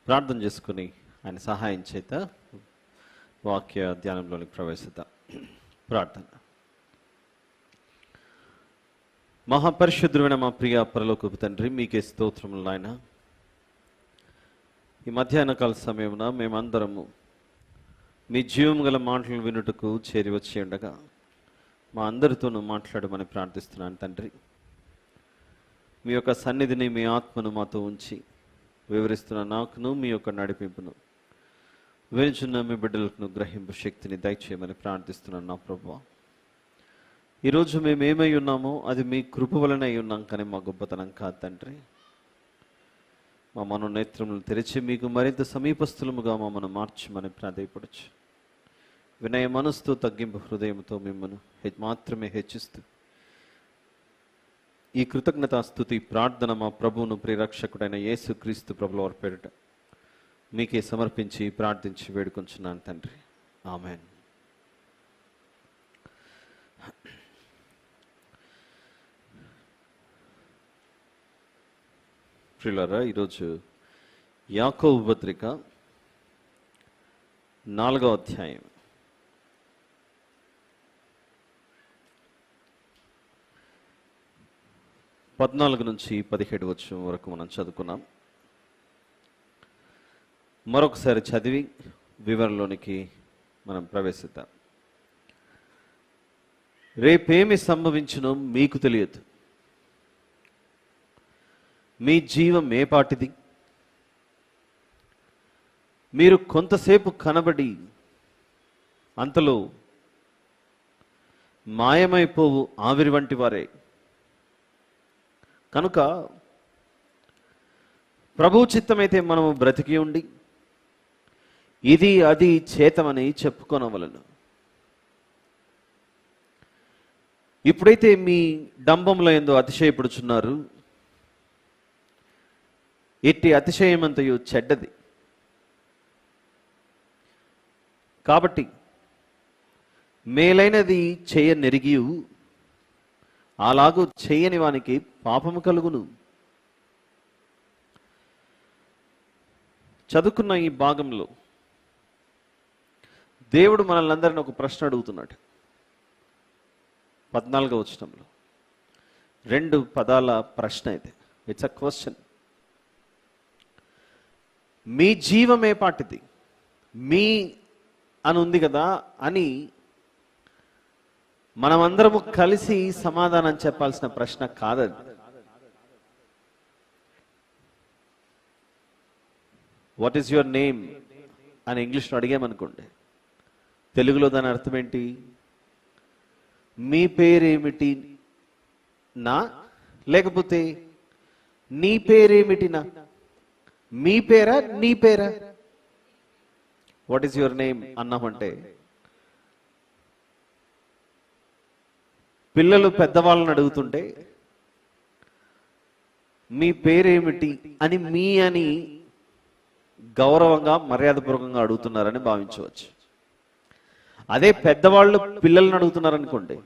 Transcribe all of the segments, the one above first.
ప్రార్థన చేసుకుని ఆయన సహాయం చేత వాక్య ధ్యానంలోనికి ప్రవేశిద్దాం. ప్రార్థన. మహాపరిశుద్ధుడైన మా ప్రియ పరలోకపు తండ్రి, మీకే స్తోత్రములు నాయన. ఈ మధ్యాహ్న కాల సమయమున మేమందరము మీ జీవము గల మాటలు వినుటకు చేరి వచ్చి ఉండగా మా అందరితోనూ మాట్లాడమని ప్రార్థిస్తున్నాను తండ్రి. మీ యొక్క సన్నిధిని, మీ ఆత్మను మాతో ఉంచి వివరిస్తున్న నాకును మీ యొక్క నడిపింపును వినిచున్న మీ బిడ్డలకు గ్రహింపు శక్తిని దయచేయమని ప్రార్థిస్తున్నాను నా ప్రభువా. ఈరోజు మేము ఏమై ఉన్నామో అది మీ కృప వలన అయి ఉన్నాం, కానీ మా గొప్పతనం కాదు తండ్రి. మా మనోనేత్రములను తెరిచి మీకు మరింత సమీపస్థులముగా మమ్మల్ని మార్చమని ప్రాధేయపడచ్చు. వినయ మనసుతో, తగ్గింపు హృదయంతో మిమ్మల్ని మాత్రమే హెచ్చిస్తూ ఈ కృతజ్ఞతాస్తుతి ప్రార్థన మా ప్రభువును ప్రియరక్షకుడైన యేసు క్రీస్తు ప్రభుల వారి పేరిట మీకే సమర్పించి ప్రార్థించి వేడుకొంచున్నాను తండ్రి. ఆమెన్. ప్రియులారా, ఈరోజు యాకోబు పత్రిక 4వ అధ్యాయం 14 నుంచి 17 వచనం వరకు మనం చదువుకున్నాం. మరొకసారి చదివి వివరణలోనికి మనం ప్రవేశిద్దాం. రేపేమి సంభవించునో మీకు తెలియదు. మీ జీవం ఏపాటిది? మీరు కొంతసేపు కనబడి అంతలో మాయమైపోవు ఆవిరి వంటి వారే. కనుక ప్రభు చిత్తమైతే మనము బ్రతికి ఉండి ఇది అది చేతమని చెప్పుకొనవలను. ఇప్పుడైతే మీ డంబముల యందు అతిశయపడుచున్నారు. ఎట్టి అతిశయమంతయు చెడ్డది. కాబట్టి మేలైనది చేయనెరిగి అలాగూ చేయని వానికి పాపము కలుగును. చదువుకున్న ఈ భాగంలో దేవుడు మనల్ని అందరినీ ఒక ప్రశ్న అడుగుతున్నాడు. 14వ వచనంలో 2 పదాల ప్రశ్న ఇది. It's a question. మీ జీవమే పాటిది. మీ అని ఉంది కదా అని మనమందరము కలిసి సమాధానం చెప్పాల్సిన ప్రశ్న కాదది. వాట్ ఈస్ యువర్ నేమ్ అని ఇంగ్లీష్లో అడిగామనుకోండి, తెలుగులో దాని అర్థం ఏంటి? మీ పేరేమిటి నా, లేకపోతే నీ పేరేమిటి నా? మీ పేరా నీ పేరా? వాట్ ఈస్ యువర్ నేమ్ అన్నామంటే పిల్లలు పెద్దవాళ్ళని అడుగుతుంటే మీ పేరేమిటి అని మీ అని గౌరవంగా మర్యాదపూర్వకంగా అడుగుతున్నారని భావించవచ్చు. అదే పెద్దవాళ్ళు పిల్లల్ని అడుగుతున్నారనుకోండి,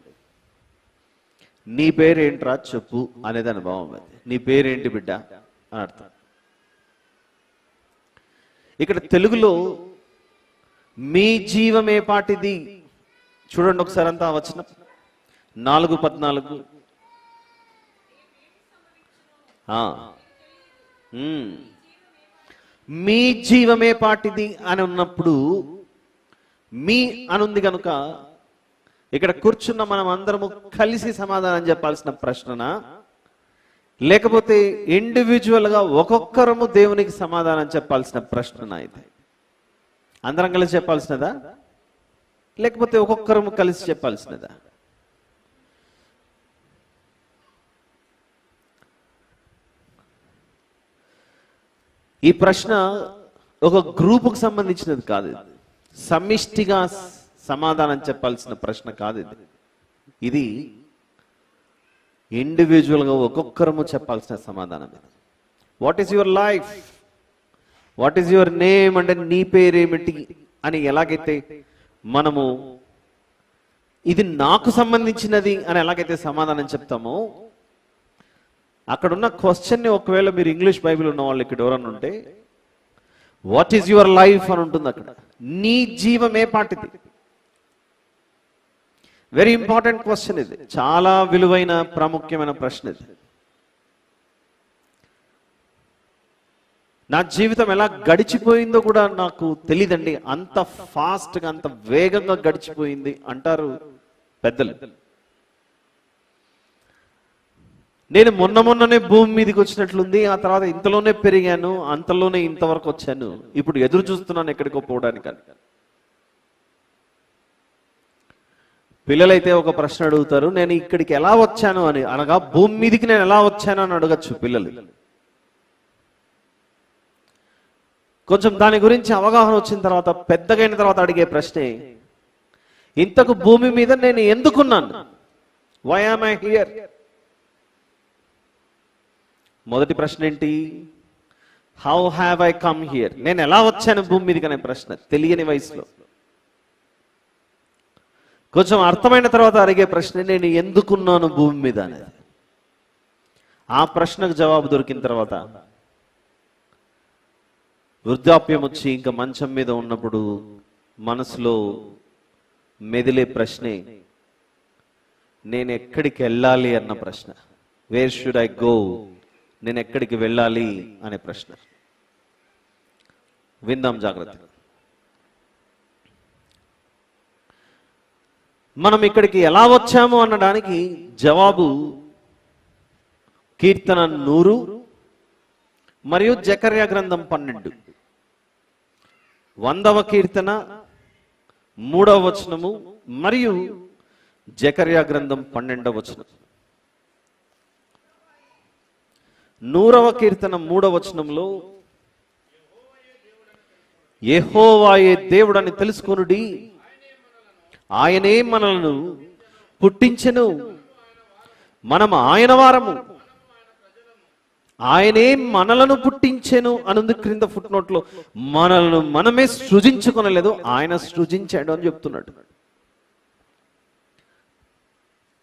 నీ పేరేంట్రా చెప్పు అనేది అనుభవం. అది నీ పేరేంటి బిడ్డ అని అర్థం. ఇక్కడ తెలుగులో మీ జీవమే పాటిది. చూడండి ఒకసారి అంతా వచ్చిన 4:14. మీ జీవమే పాటిది అని ఉన్నప్పుడు మీ అనుంది కనుక ఇక్కడ కూర్చున్న మనం అందరము కలిసి సమాధానం చెప్పాల్సిన ప్రశ్ననా, లేకపోతే ఇండివిజువల్గా ఒక్కొక్కరము దేవునికి సమాధానం చెప్పాల్సిన ప్రశ్ననా? ఇది అందరం కలిసి చెప్పాల్సినదా, లేకపోతే ఒక్కొక్కరము కలిసి చెప్పాల్సినదా? ఈ ప్రశ్న ఒక గ్రూపుకు సంబంధించినది కాదు. సమిష్టిగా సమాధానం చెప్పాల్సిన ప్రశ్న కాదు ఇది. ఇది ఇండివిజువల్గా ఒక్కొక్కరము చెప్పాల్సిన సమాధానం. What is your life, what is your name అంటే నీ పేరేమిటి అని ఎలాగైతే మనము ఇది నాకు సంబంధించినది అని ఎలాగైతే సమాధానం చెప్తామో, అక్కడున్న క్వశ్చన్ని ఒకవేళ మీరు ఇంగ్లీష్ బైబిల్ ఉన్న వాళ్ళు ఇక్కడ ఎవరన్నా ఉంటే వాట్ ఈజ్ యువర్ లైఫ్ అని ఉంటుంది అక్కడ. నీ జీవం ఏ పాటిది? వెరీ ఇంపార్టెంట్ క్వశ్చన్ ఇది. చాలా విలువైన ప్రాముఖ్యమైన ప్రశ్న ఇది. నా జీవితం ఎలా గడిచిపోయిందో కూడా నాకు తెలియదండి, అంత ఫాస్ట్గా అంత వేగంగా గడిచిపోయింది అంటారు పెద్దలు. నేను మొన్ననే భూమి మీదకి వచ్చినట్లుంది, ఆ తర్వాత ఇంతలోనే పెరిగాను, అంతలోనే ఇంతవరకు వచ్చాను, ఇప్పుడు ఎదురు చూస్తున్నాను ఎక్కడికో పోవడానికి. పిల్లలైతే ఒక ప్రశ్న అడుగుతారు, నేను ఇక్కడికి ఎలా వచ్చాను అని, అనగా భూమి మీదకి నేను ఎలా వచ్చాను అని అడగచ్చు పిల్లలు. కొంచెం దాని గురించి అవగాహన వచ్చిన తర్వాత, పెద్దగైన తర్వాత అడిగే ప్రశ్నే, ఇంతకు భూమి మీద నేను ఎందుకున్నాను? Why am I here? మొదటి ప్రశ్న ఏంటి? How have I come here? నేను ఎలా వచ్చాను భూమి మీదకి అనే ప్రశ్న తెలియని వయసులో. కొంచెం అర్థమైన తర్వాత అడిగే ప్రశ్న, నేను ఎందుకున్నాను భూమి మీద అనేది. ఆ ప్రశ్నకు జవాబు దొరికిన తర్వాత వృద్ధాప్యం వచ్చి ఇంకా మంచం మీద ఉన్నప్పుడు మనసులో మెదిలే ప్రశ్నే, నేను ఎక్కడికి వెళ్ళాలి అన్న ప్రశ్న. Wear should I go? నేను ఎక్కడికి వెళ్ళాలి అనే ప్రశ్న. విందాం జాగ్రత్తగా. మనం ఇక్కడికి ఎలా వచ్చాము అనడానికి జవాబు కీర్తన 100 మరియు జకర్యా గ్రంథం 12. 100వ కీర్తన 3వ వచనము మరియు జకర్యా గ్రంథం 12వ వచనం. 100వ కీర్తన 3వ వచనంలో, యెహోవాయే దేవుడని తెలుసుకొనుడి, ఆయనే మనలను పుట్టించెను, మనం ఆయన వారము, ఆయనే మనలను పుట్టించెను అనుంది క్రింద ఫుట్ నోట్లో. మనలను మనమే సృజించుకొనలేదు, ఆయన సృజించాడు అని చెప్తున్నాడు.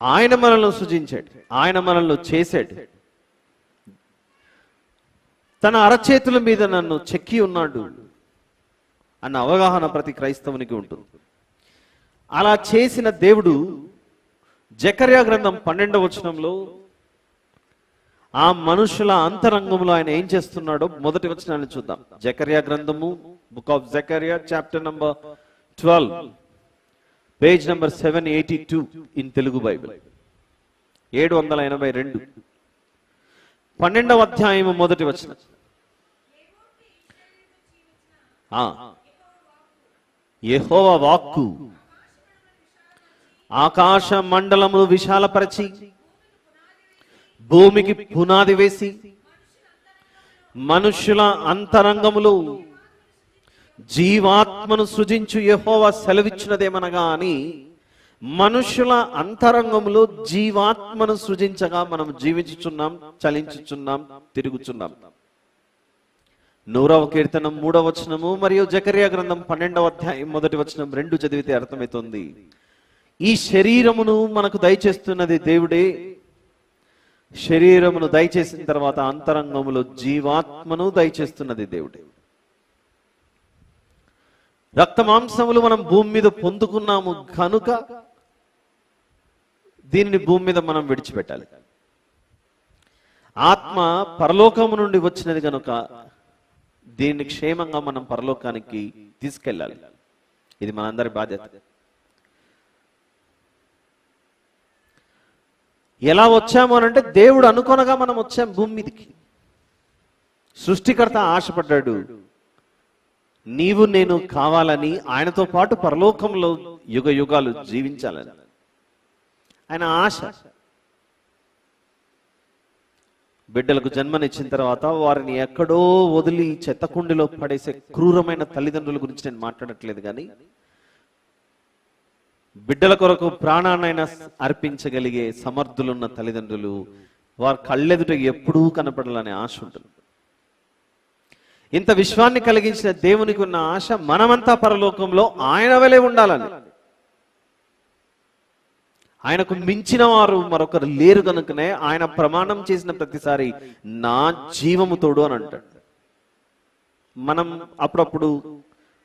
ఆయన మనల్ని సృజించాడు, ఆయన మనల్ని చేశాడు, తన అరచేతుల మీద నన్ను చెక్కి ఉన్నాడు అన్న అవగాహన ప్రతి క్రైస్తవునికి ఉంటుంది. అలా చేసిన దేవుడు జకర్యా గ్రంథం 12వ వచనంలో ఆ మనుషుల అంతరంగంలో ఆయన ఏం చేస్తున్నాడో మొదటి వచనాన్ని చూద్దాం. జకర్యా గ్రంథము, బుక్ ఆఫ్ జకర్యా, chapter number 12, page number 782 in Telugu Bible, 782, 12వ అధ్యాయము మొదటి వచనం. యెహోవా వాక్కు ఆకాశ మండలమును విశాలపరచి భూమికి పునాది వేసి మనుష్యుల అంతరంగములో జీవాత్మను సృజించు యెహోవా సెలవిచ్చినదేమనగా అని, మనుష్యుల అంతరంగములో జీవాత్మను సృజించగా మనం జీవించుచున్నాం, చలించుచున్నాం, తిరుగుచున్నాం. 100వ కీర్తన 3వ వచనము మరియు జకర్యా గ్రంథం 12వ అధ్యాయం మొదటి వచనం 2 చదివితే అర్థమవుతుంది. ఈ శరీరమును మనకు దయచేస్తున్నది దేవుడే. శరీరమును దయచేసిన తర్వాత అంతరంగములో జీవాత్మను దయచేస్తున్నది దేవుడే. రక్త మాంసములు మనం భూమి మీద పొందుకున్నాము కనుక దీనిని భూమి మీద మనం విడిచిపెట్టాలి. ఆత్మ పరలోకము నుండి వచ్చినది కనుక దీన్ని క్షేమంగా మనం పరలోకానికి తీసుకెళ్ళాలి. ఇది మనందరి బాధ్యత. ఎలా వచ్చాము అని అంటే, దేవుడు అనుకొనగా మనం వచ్చాం భూమి మీదకి. సృష్టికర్త ఆశపడ్డాడు నీవు నేను కావాలని, ఆయనతో పాటు పరలోకంలో యుగ యుగాలు జీవించాలని ఆయన ఆశ. బిడ్డలకు జన్మనిచ్చిన తర్వాత వారిని ఎక్కడో వదిలి చెత్తకుండిలో పడేసే క్రూరమైన తల్లిదండ్రుల గురించి నేను మాట్లాడట్లేదు, కానీ బిడ్డల కొరకు ప్రాణాన్నైనా అర్పించగలిగే సమర్థులున్న తల్లిదండ్రులు వారి కళ్ళెదుట ఎప్పుడూ కనపడాలనే ఆశ ఉంటుంది. ఇంత విశ్వాన్ని కలిగించిన దేవునికి ఉన్న ఆశ మనమంతా పరలోకంలో ఆయన వలె ఉండాలని. ఆయనకు మించిన వారు మరొకరు లేరు కనుకనే ఆయన ప్రమాణం చేసిన ప్రతిసారి నా జీవము తోడు అని అంటాడు. మనం అప్పుడప్పుడు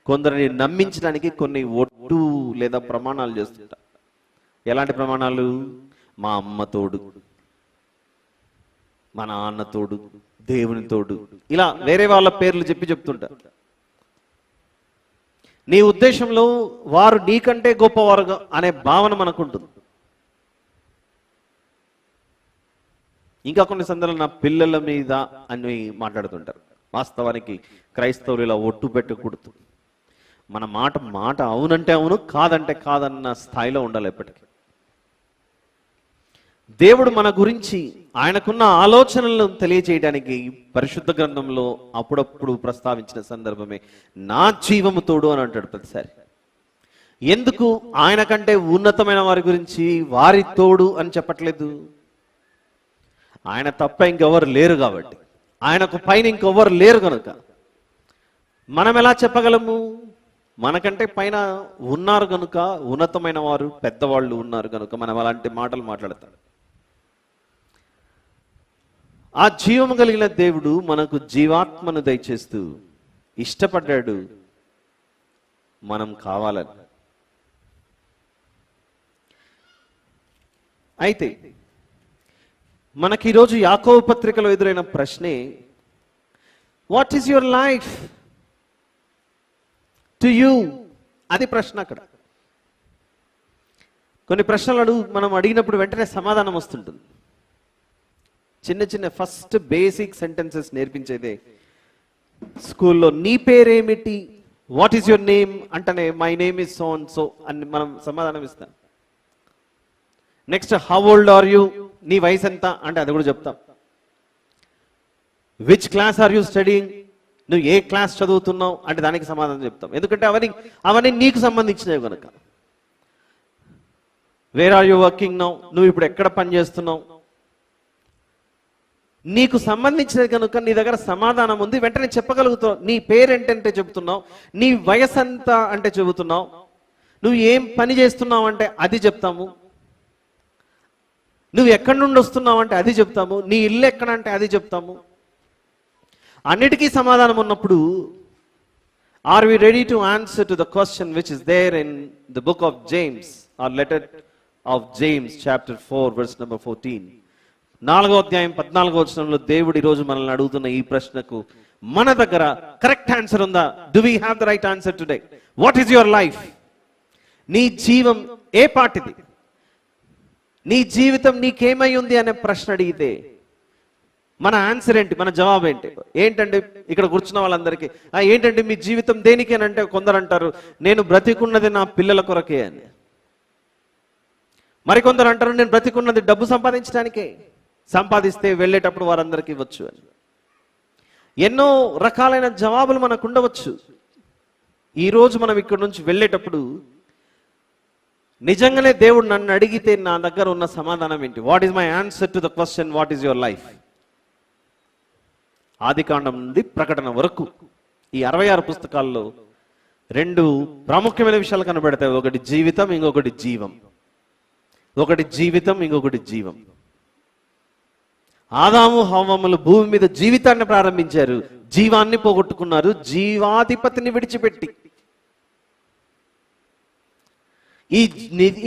కొందరిని నమ్మించడానికి కొన్ని ఒట్టు లేదా ప్రమాణాలు చేస్తుంటాం. ఎలాంటి ప్రమాణాలు? మా అమ్మ తోడు, మా నాన్న తోడు, దేవుని తోడు, ఇలా వేరే వాళ్ళ పేర్లు చెప్తుంటా. నీ ఉద్దేశంలో వారు నీకంటే గొప్పవారుగా అనే భావన మనకుంటుంది. ఇంకా కొన్ని సందర్భాలు నా పిల్లల మీద అని మాట్లాడుతుంటారు. వాస్తవానికి క్రైస్తవులు ఇలా ఒట్టు పెట్టకూడదు. మన మాట అవునంటే అవును, కాదంటే కాదన్న స్థాయిలో ఉండాలి ఎప్పటికీ. దేవుడు మన గురించి ఆయనకున్న ఆలోచనలను తెలియచేయడానికి పరిశుద్ధ గ్రంథంలో అప్పుడప్పుడు ప్రస్తావించిన సందర్భమే నా జీవము తోడు అని అంటాడు ప్రతిసారి. ఎందుకు ఆయన కంటే ఉన్నతమైన వారి గురించి వారి తోడు అని చెప్పట్లేదు? ఆయన తప్ప ఇంకెవరు లేరు కాబట్టి, ఆయనకు పైన ఇంకెవరు లేరు కనుక మనం ఎలా చెప్పగలము? మనకంటే పైన ఉన్నారు కనుక, ఉన్నతమైన వారు పెద్దవాళ్ళు ఉన్నారు కనుక మనం అలాంటి మాటలు మాట్లాడతాడు. ఆ జీవము కలిగిన దేవుడు మనకు జీవాత్మను దయచేస్తూ ఇష్టపడ్డాడు మనం కావాలని. అయితే మనకి ఈరోజు యాకోబు పత్రికలో ఎదురైన ప్రశ్నే, what is your life to you? అది ప్రశ్న. అక్కడ కొన్ని ప్రశ్నలు మనం అడిగినప్పుడు వెంటనే సమాధానం వస్తుంటుంది. చిన్న ఫస్ట్ బేసిక్ సెంటెన్సెస్ నేర్పించేదే స్కూల్లో. నీ పేరేమిటి? వాట్ ఈస్ యువర్ నేమ్ అంటేనే my name is so and so అని మనం సమాధానం ఇస్తాం. Next, how old are you? నీ వయసు ఎంత అంటే అది కూడా చెప్తాం. Which class are you studying? నువ్వు ఏ క్లాస్ చదువుతున్నావు అంటే దానికి సమాధానం చెప్తాం. ఎందుకంటే అవన్నీ నీకు సంబంధించినవి కనుక. Where are you working now? నువ్వు ఇప్పుడు ఎక్కడ పని చేస్తున్నావు? నీకు సంబంధించినది కనుక నీ దగ్గర సమాధానం ఉంది, వెంటనే చెప్పగలుగుతావు. నీ పేరేంటంటే చెబుతున్నావు, నీ వయసు ఎంత అంటే చెబుతున్నావు, నువ్వు ఏం పని చేస్తున్నావు అంటే అది చెప్తాము, నువ్వు ఎక్కడి నుండి వస్తున్నావు అంటే అది చెప్తాము, నీ ఇల్లు ఎక్కడ అంటే అది చెప్తాము. అన్నిటికీ సమాధానం ఉన్నప్పుడు are we ready to answer to the question which is there in the book of James or letter of James chapter 4 verse number 14. 4వ అధ్యాయం 14వ వచనంలో దేవుడు ఈరోజు మనల్ని అడుగుతున్న ఈ ప్రశ్నకు మన దగ్గర కరెక్ట్ ఆన్సర్ ఉందా? Do we have the right answer today? What is your life? నీ జీవం ఏ పాటిది? నీ జీవితం నీకేమై ఉంది అనే ప్రశ్న అడిగితే మన ఆన్సర్ ఏంటి? మన జవాబు ఏంటి? ఏంటంటే ఇక్కడ కూర్చున్న వాళ్ళందరికీ ఏంటంటే మీ జీవితం దేనికేనంటే కొందరు అంటారు నేను బ్రతికున్నది నా పిల్లల కొరకే అని. మరికొందరు అంటారు నేను బ్రతికున్నది డబ్బు సంపాదించడానికే, సంపాదిస్తే వెళ్ళేటప్పుడు వారందరికీ ఇవ్వచ్చు అని. ఎన్నో రకాలైన జవాబులు మనకు ఉండవచ్చు. ఈరోజు మనం ఇక్కడ నుంచి వెళ్ళేటప్పుడు నిజంగానే దేవుడు నన్ను అడిగితే నా దగ్గర ఉన్న సమాధానం ఏంటి? What is my answer to the question what is your life? ఆదికాండం నుండి ప్రకటన వరకు ఈ 66 పుస్తకాల్లో 2 ప్రాముఖ్యమైన విషయాలు కనబడతాయి. ఒకటి జీవితం, ఇంకొకటి జీవం. ఒకటి జీవితం, ఇంకొకటి జీవం. ఆదాము హవ్వములు భూమి మీద జీవితాన్ని ప్రారంభించారు, జీవాన్ని పోగొట్టుకున్నారు జీవాధిపతిని విడిచిపెట్టి.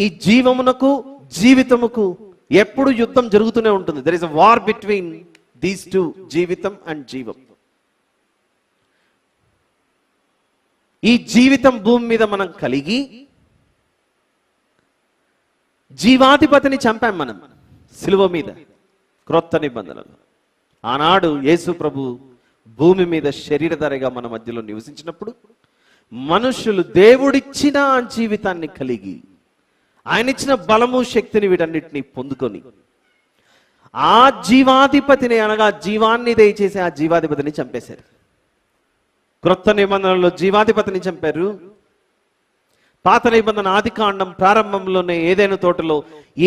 ఈ జీవమునకు జీవితముకు ఎప్పుడు యుద్ధం జరుగుతూనే ఉంటుంది. There is a war between these two, జీవితం అండ్ జీవం. ఈ జీవితం భూమి మీద మనం కలిగి జీవాధిపతిని చంపాం మనం సిలువ మీద క్రొత్త నిబంధనలు. ఆనాడు యేసు ప్రభు భూమి మీద శరీరధారిగా మన మధ్యలో నివసించినప్పుడు మనుషులు దేవుడిచ్చిన జీవితాన్ని కలిగి ఆయన ఇచ్చిన బలము శక్తిని వీటన్నిటిని పొందుకొని ఆ జీవాధిపతిని అనగా జీవాన్ని దయచేసి ఆ జీవాధిపతిని చంపేశారు. క్రొత్త నిబంధనలో జీవాధిపతిని చంపారు. పాత నిబంధన ఆదికాండం ప్రారంభంలోనే ఏదైనా తోటలో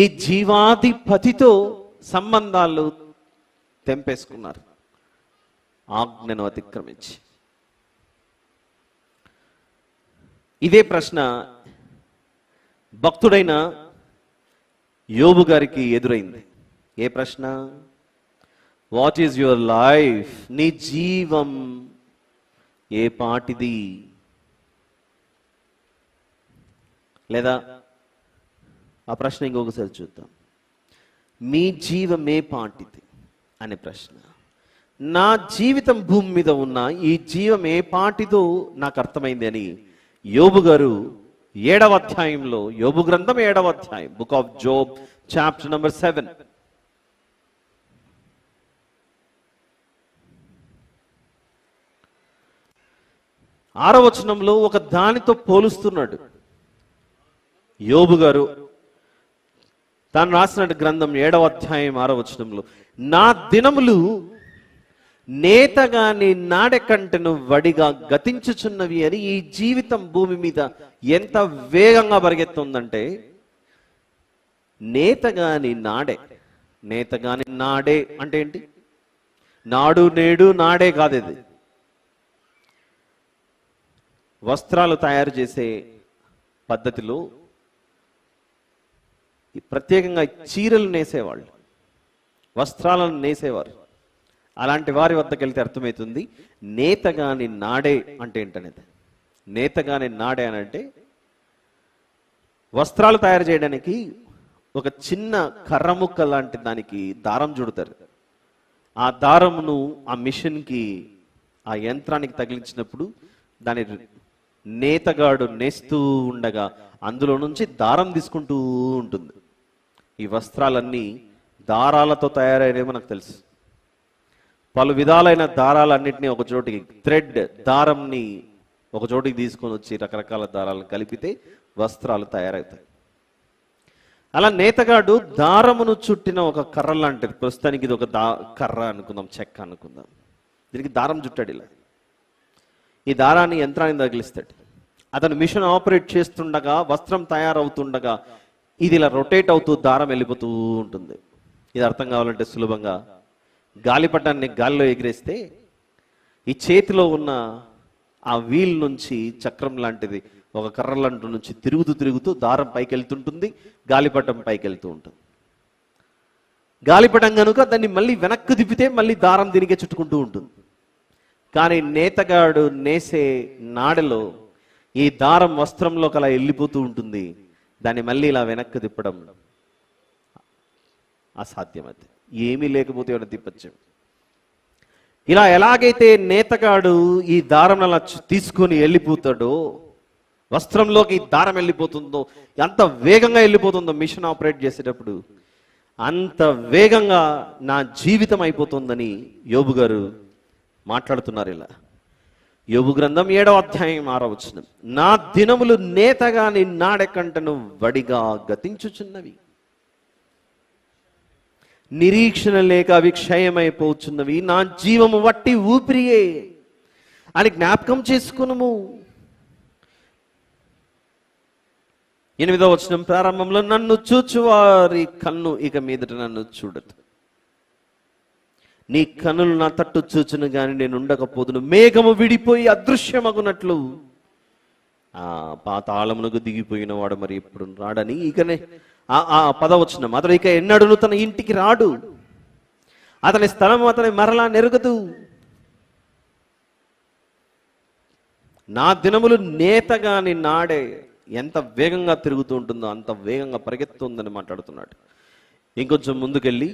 ఈ జీవాధిపతితో సంబంధాలు తెంపేసుకున్నారు ఆజ్ఞను అతిక్రమించి. ఇదే ప్రశ్న భక్తుడైన యోబు గారికి ఎదురైంది. ఏ ప్రశ్న? What is your life? నీ జీవం ఏ పాటిది? లేదా ఆ ప్రశ్న ఇంకొకసారి చూద్దాం. మీ జీవం ఏ పాటిది అనే ప్రశ్న. నా జీవితం భూమి మీద ఉన్న ఈ జీవం ఏ పాటిదో నాకు అర్థమైంది అని యోబు గారు 7వ అధ్యాయంలో, యోబు గ్రంథం 7వ అధ్యాయం, book of Job chapter number 7, 6వ వచనంలో ఒక దానితో పోలుస్తున్నాడు యోబు గారు. తాను రాసిన గ్రంథం 7వ అధ్యాయం 6వ వచనంలో, నా దినములు నేతగాని నాడె కంటెను వడిగా గతించుచున్నవి అని. ఈ జీవితం భూమి మీద ఎంత వేగంగా పరిగెత్తుందంటే, నేతగాని నాడే. నేతగాని నాడే అంటే ఏంటి? నాడు నేడు నాడే కాదు ఇది. వస్త్రాలు తయారు చేసే పద్ధతిలో ప్రత్యేకంగా చీరలు నేసేవాళ్ళు, వస్త్రాలను నేసేవారు. అలాంటి వారి వద్దకు వెళ్తే అర్థమవుతుంది నేతగాని నాడే అంటే ఏంటనేది. నేతగాని నాడే అని అంటే, వస్త్రాలు తయారు చేయడానికి ఒక చిన్న కర్ర ముక్క లాంటి దానికి దారం చుడతారు. ఆ దారమును ఆ మిషన్కి, ఆ యంత్రానికి తగిలించినప్పుడు దాని నేతగాడు నేస్తూ ఉండగా అందులో నుంచి దారం తీసుకుంటూ ఉంటుంది. ఈ వస్త్రాలన్నీ దారాలతో తయారైనవి మనకు తెలుసు. పలు విధాలైన దారాలన్నింటినీ ఒక చోటికి, థ్రెడ్ దారంని ఒక చోటికి తీసుకొని వచ్చి రకరకాల దారాలను కలిపితే వస్త్రాలు తయారవుతాయి. అలా నేతగాడు దారమును చుట్టిన ఒక కర్ర లాంటిది. ప్రస్తుతానికి ఇది ఒక కర్ర అనుకుందాం, చెక్క అనుకుందాం. దీనికి దారం చుట్టాడు. ఇలా ఈ దారాన్ని యంత్రాన్ని తగిలిస్తాడు. అతను మిషన్ ఆపరేట్ చేస్తుండగా, వస్త్రం తయారవుతుండగా ఇది ఇలా రొటేట్ అవుతూ దారం వెళ్ళిపోతూ ఉంటుంది. ఇది అర్థం కావాలంటే సులభంగా గాలిపటాన్ని గాలిలో ఎగిరేస్తే ఈ చేతిలో ఉన్న ఆ వీల్ నుంచి చక్రం లాంటిది, ఒక కర్ర లాంటి నుంచి తిరుగుతూ దారం పైకి వెళ్తుంటుంది, గాలిపటం పైకి వెళ్తూ ఉంటుంది. గాలిపటం కనుక దాన్ని మళ్ళీ వెనక్కి తిప్పితే మళ్ళీ దారం దీనికే చుట్టుకుంటూ ఉంటుంది. కానీ నేతగాడు నేసే నాడలో ఈ దారం వస్త్రంలోకి అలా వెళ్ళిపోతూ ఉంటుంది. దాన్ని మళ్ళీ ఇలా వెనక్కి తిప్పడం అసాధ్యం. అది ఏమీ లేకపోతే ఏమైనా తిప్పచ్చు. ఇలా ఎలాగైతే నేతగాడు ఈ దారం అలా తీసుకొని వెళ్ళిపోతాడో, వస్త్రంలోకి దారం వెళ్ళిపోతుందో, ఎంత వేగంగా వెళ్ళిపోతుందో మిషన్ ఆపరేట్ చేసేటప్పుడు, అంత వేగంగా నా జీవితం అయిపోతుందని యోబు గారు మాట్లాడుతున్నారు. ఇలా యోబు గ్రంథం 7వ అధ్యాయం 6వ వచనం, నా దినములు నేతగాని నాడెకంటను వడిగా గతించుచున్నవి, నిరీక్షణ లేక అవి క్షయమైపోతున్నవి, నా జీవము వట్టి ఊపిరియే అని జ్ఞాపకం చేసుకునుము. 8వ వచనం ప్రారంభంలో, నన్ను చూచువారి కన్ను ఇక మీదట నన్ను చూడదు, నీ కన్నులు నా తట్టు చూచును గాని నేను ఉండకపోదును. మేఘము విడిపోయి అదృశ్యమగునట్లు పాతాళమునకు దిగిపోయిన వాడు మరి ఇప్పుడు రాడని. ఇకనే ఆ 10వ వచనం, అతడు ఇక ఎన్నడూను తన ఇంటికి రాడు, అతని స్థలం అతని మరలా నెరగదు. నా దినములు నేతగాని నాడే. ఎంత వేగంగా తిరుగుతూ ఉంటుందో అంత వేగంగా పరిగెత్తుందని మాట్లాడుతున్నాడు. ఇంకొంచెం ముందుకెళ్ళి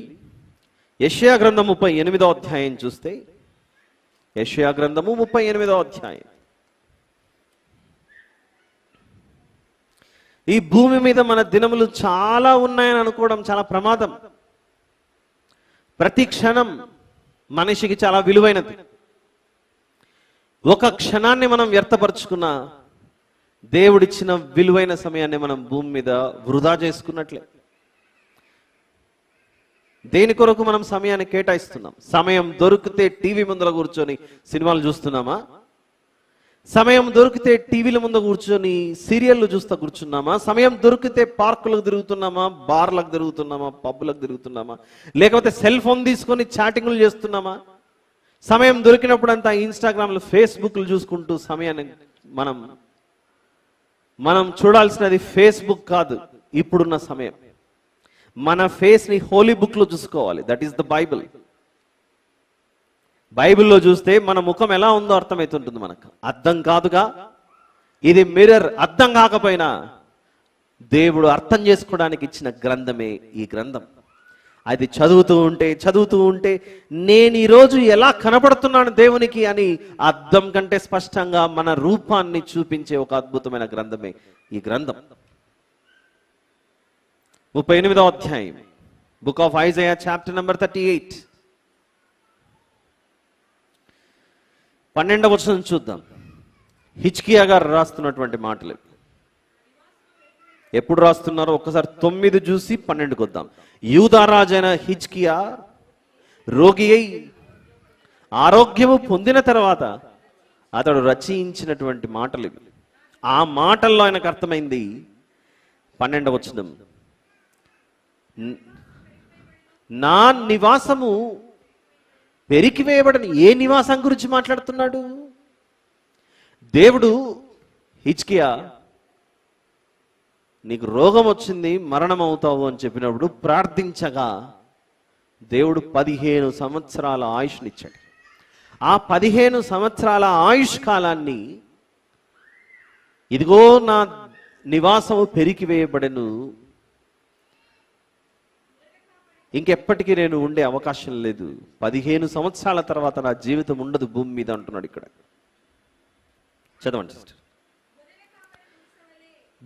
యెషయా గ్రంథం 38వ అధ్యాయం చూస్తే, యెషయా గ్రంథము 38వ అధ్యాయం, ఈ భూమి మీద మన దినములు చాలా ఉన్నాయని అనుకోవడం చాలా ప్రమాదం. ప్రతి క్షణం మనిషికి చాలా విలువైనది. ఒక క్షణాన్ని మనం వ్యర్థపరుచుకున్న దేవుడిచ్చిన విలువైన సమయాన్ని మనం భూమి మీద వృధా చేసుకున్నట్లే. దేని కొరకు మనం సమయాన్ని కేటాయిస్తున్నాం? సమయం దొరికితే టీవీ ముందర కూర్చొని సినిమాలు చూస్తున్నామా? సమయం దొరికితే టీవీల ముందు కూర్చొని సీరియళ్ళు చూస్తూ కూర్చున్నామా? సమయం దొరికితే పార్కులకు తిరుగుతున్నామా, బార్లకు తిరుగుతున్నామా, పబ్బులకు తిరుగుతున్నామా, లేకపోతే సెల్ ఫోన్ తీసుకొని చాటింగ్లు చేస్తున్నామా? సమయం దొరికినప్పుడు అంతా ఇన్స్టాగ్రామ్లు, ఫేస్బుక్లు చూసుకుంటూ సమయాన్ని మనం చూడాల్సినది ఫేస్బుక్ కాదు. ఇప్పుడున్న సమయం మన ఫేస్ని హోలీ బుక్లో చూసుకోవాలి. That is the Bible. బైబిల్లో చూస్తే మన ముఖం ఎలా ఉందో అర్థమవుతుంటుంది మనకు. అర్థం కాదుగా, ఇది మిర్రర్. అర్థం కాకపోయినా దేవుడు అర్థం చేసుకోవడానికి ఇచ్చిన గ్రంథమే ఈ గ్రంథం. అది చదువుతూ ఉంటే నేను ఈరోజు ఎలా కనపడుతున్నాను దేవునికి అని అర్థం కంటే స్పష్టంగా మన రూపాన్ని చూపించే ఒక అద్భుతమైన గ్రంథమే ఈ గ్రంథం. 38వ అధ్యాయం, book of Isaiah, chapter number 38, 12వ వచనం చూద్దాం. హిజ్కియా గారు రాస్తున్నటువంటి మాటలు. ఎప్పుడు రాస్తున్నారో ఒక్కసారి 9 చూసి 12కి వద్దాం. యూదా రాజైన హిజ్కియా రోగి అయి ఆరోగ్యము పొందిన తర్వాత అతడు రచించినటువంటి మాటలు ఇవి. ఆ మాటల్లో ఆయనకు అర్థమైంది 12వ వచనం, నా నివాసము పెరికివేయబడని. ఏ నివాసం గురించి మాట్లాడుతున్నాడు దేవుడు? హిజ్కియా, నీకు రోగం వచ్చింది, మరణం అవుతావు అని చెప్పినప్పుడు ప్రార్థించగా దేవుడు 15 సంవత్సరాల ఆయుష్నిచ్చాడు. ఆ 15 సంవత్సరాల ఆయుష్ కాలాన్ని ఇదిగో నా నివాసము పెరికివేయబడెను, ఇంకెప్పటికీ నేను ఉండే అవకాశం లేదు, 15 సంవత్సరాల తర్వాత నా జీవితం ఉండదు భూమి మీద అంటున్నాడు ఇక్కడ. చదవండి సిస్టర్.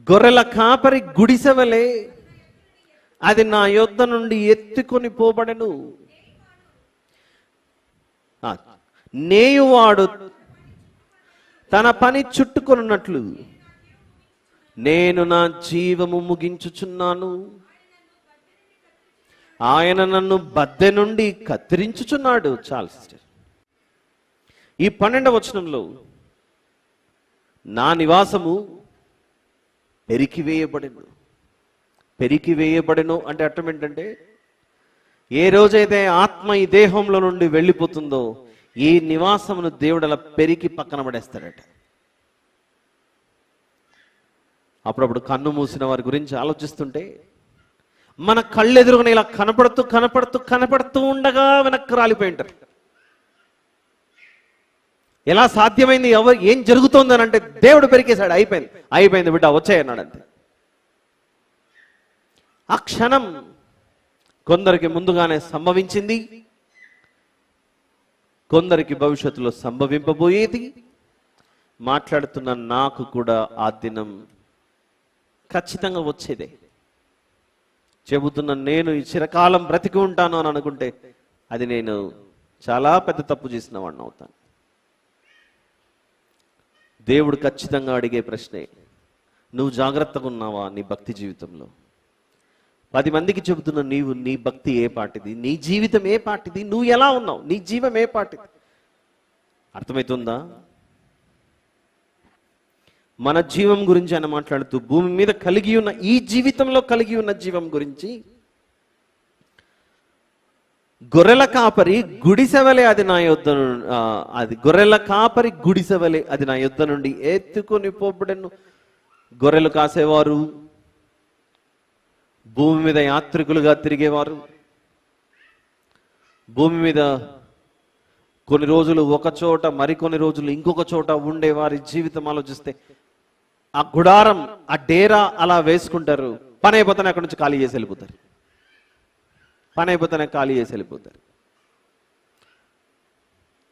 గొర్రెల కాపరి గుడిసెవలే అది నా యొద్ద నుండి ఎత్తుకొని పోబడెను. నేయువాడు తన పని చుట్టుకొనున్నట్లు నేను నా జీవము ముగించుచున్నాను. ఆయన నన్ను బద్దె నుండి కత్తిరించుచున్నాడు. చాలు సిస్టర్. ఈ 12వ వచనంలో నా నివాసము పెరికివేయబడెను అంటే అర్థం ఏంటంటే, ఏ రోజైతే ఆత్మ ఈ దేహంలో నుండి వెళ్ళిపోతుందో ఈ నివాసమును దేవుడు అలా పెరికి పక్కన పడేస్తాడట. అప్పుడప్పుడు కన్ను మూసిన వారి గురించి ఆలోచిస్తుంటే మన కళ్ళెదురుగున ఇలా కనపడుతూ ఉండగా వెనక్కి రాలిపోయి ఉంటారు. ఎలా సాధ్యమైంది? ఏం జరుగుతోందని అంటే దేవుడు పెరికేశాడు, అయిపోయింది బిడ్డ వచ్చాయన్నాడు అంతే. ఆ క్షణం కొందరికి ముందుగానే సంభవించింది, కొందరికి భవిష్యత్తులో సంభవింపబోయేది. మాట్లాడుతున్న నాకు కూడా ఆ దినం ఖచ్చితంగా వచ్చేదే. చెబుతున్న నేను ఈ చిరకాలం బ్రతికి ఉంటాను అని అనుకుంటే అది నేను చాలా పెద్ద తప్పు చేసిన వాడిని అవుతాను. దేవుడు ఖచ్చితంగా అడిగే ప్రశ్నే, నువ్వు జాగ్రత్తగా ఉన్నావా నీ భక్తి జీవితంలో? 10 మందికి చెబుతున్న నీ భక్తి ఏ పాటిది, నీ జీవితం ఏ పాటిది, నువ్వు ఎలా ఉన్నావు, నీ జీవం ఏ పాటిది? అర్థమవుతుందా? మన జీవం గురించి ఆయన మాట్లాడుతూ భూమి మీద కలిగి ఉన్న ఈ జీవితంలో కలిగి ఉన్న జీవం గురించి, గొర్రెల కాపరి గుడిసెవలే అది నా యొద్ద గొర్రెల కాపరి గుడిసెవలే అది నా యొద్ద నుండి ఎత్తుకొని పోబడెను. గొర్రెలు కాసేవారు, భూమి మీద యాత్రికులుగా తిరిగేవారు, భూమి మీద కొన్ని రోజులు ఒక చోట మరికొన్ని రోజులు ఇంకొక చోట ఉండేవారి జీవితం ఆలోచిస్తే ఆ గుడారం, ఆ డేరా అలా వేసుకుంటారు. పని అయిపోతానే అక్కడి నుంచి ఖాళీ చేసి వెళ్ళిపోతారు.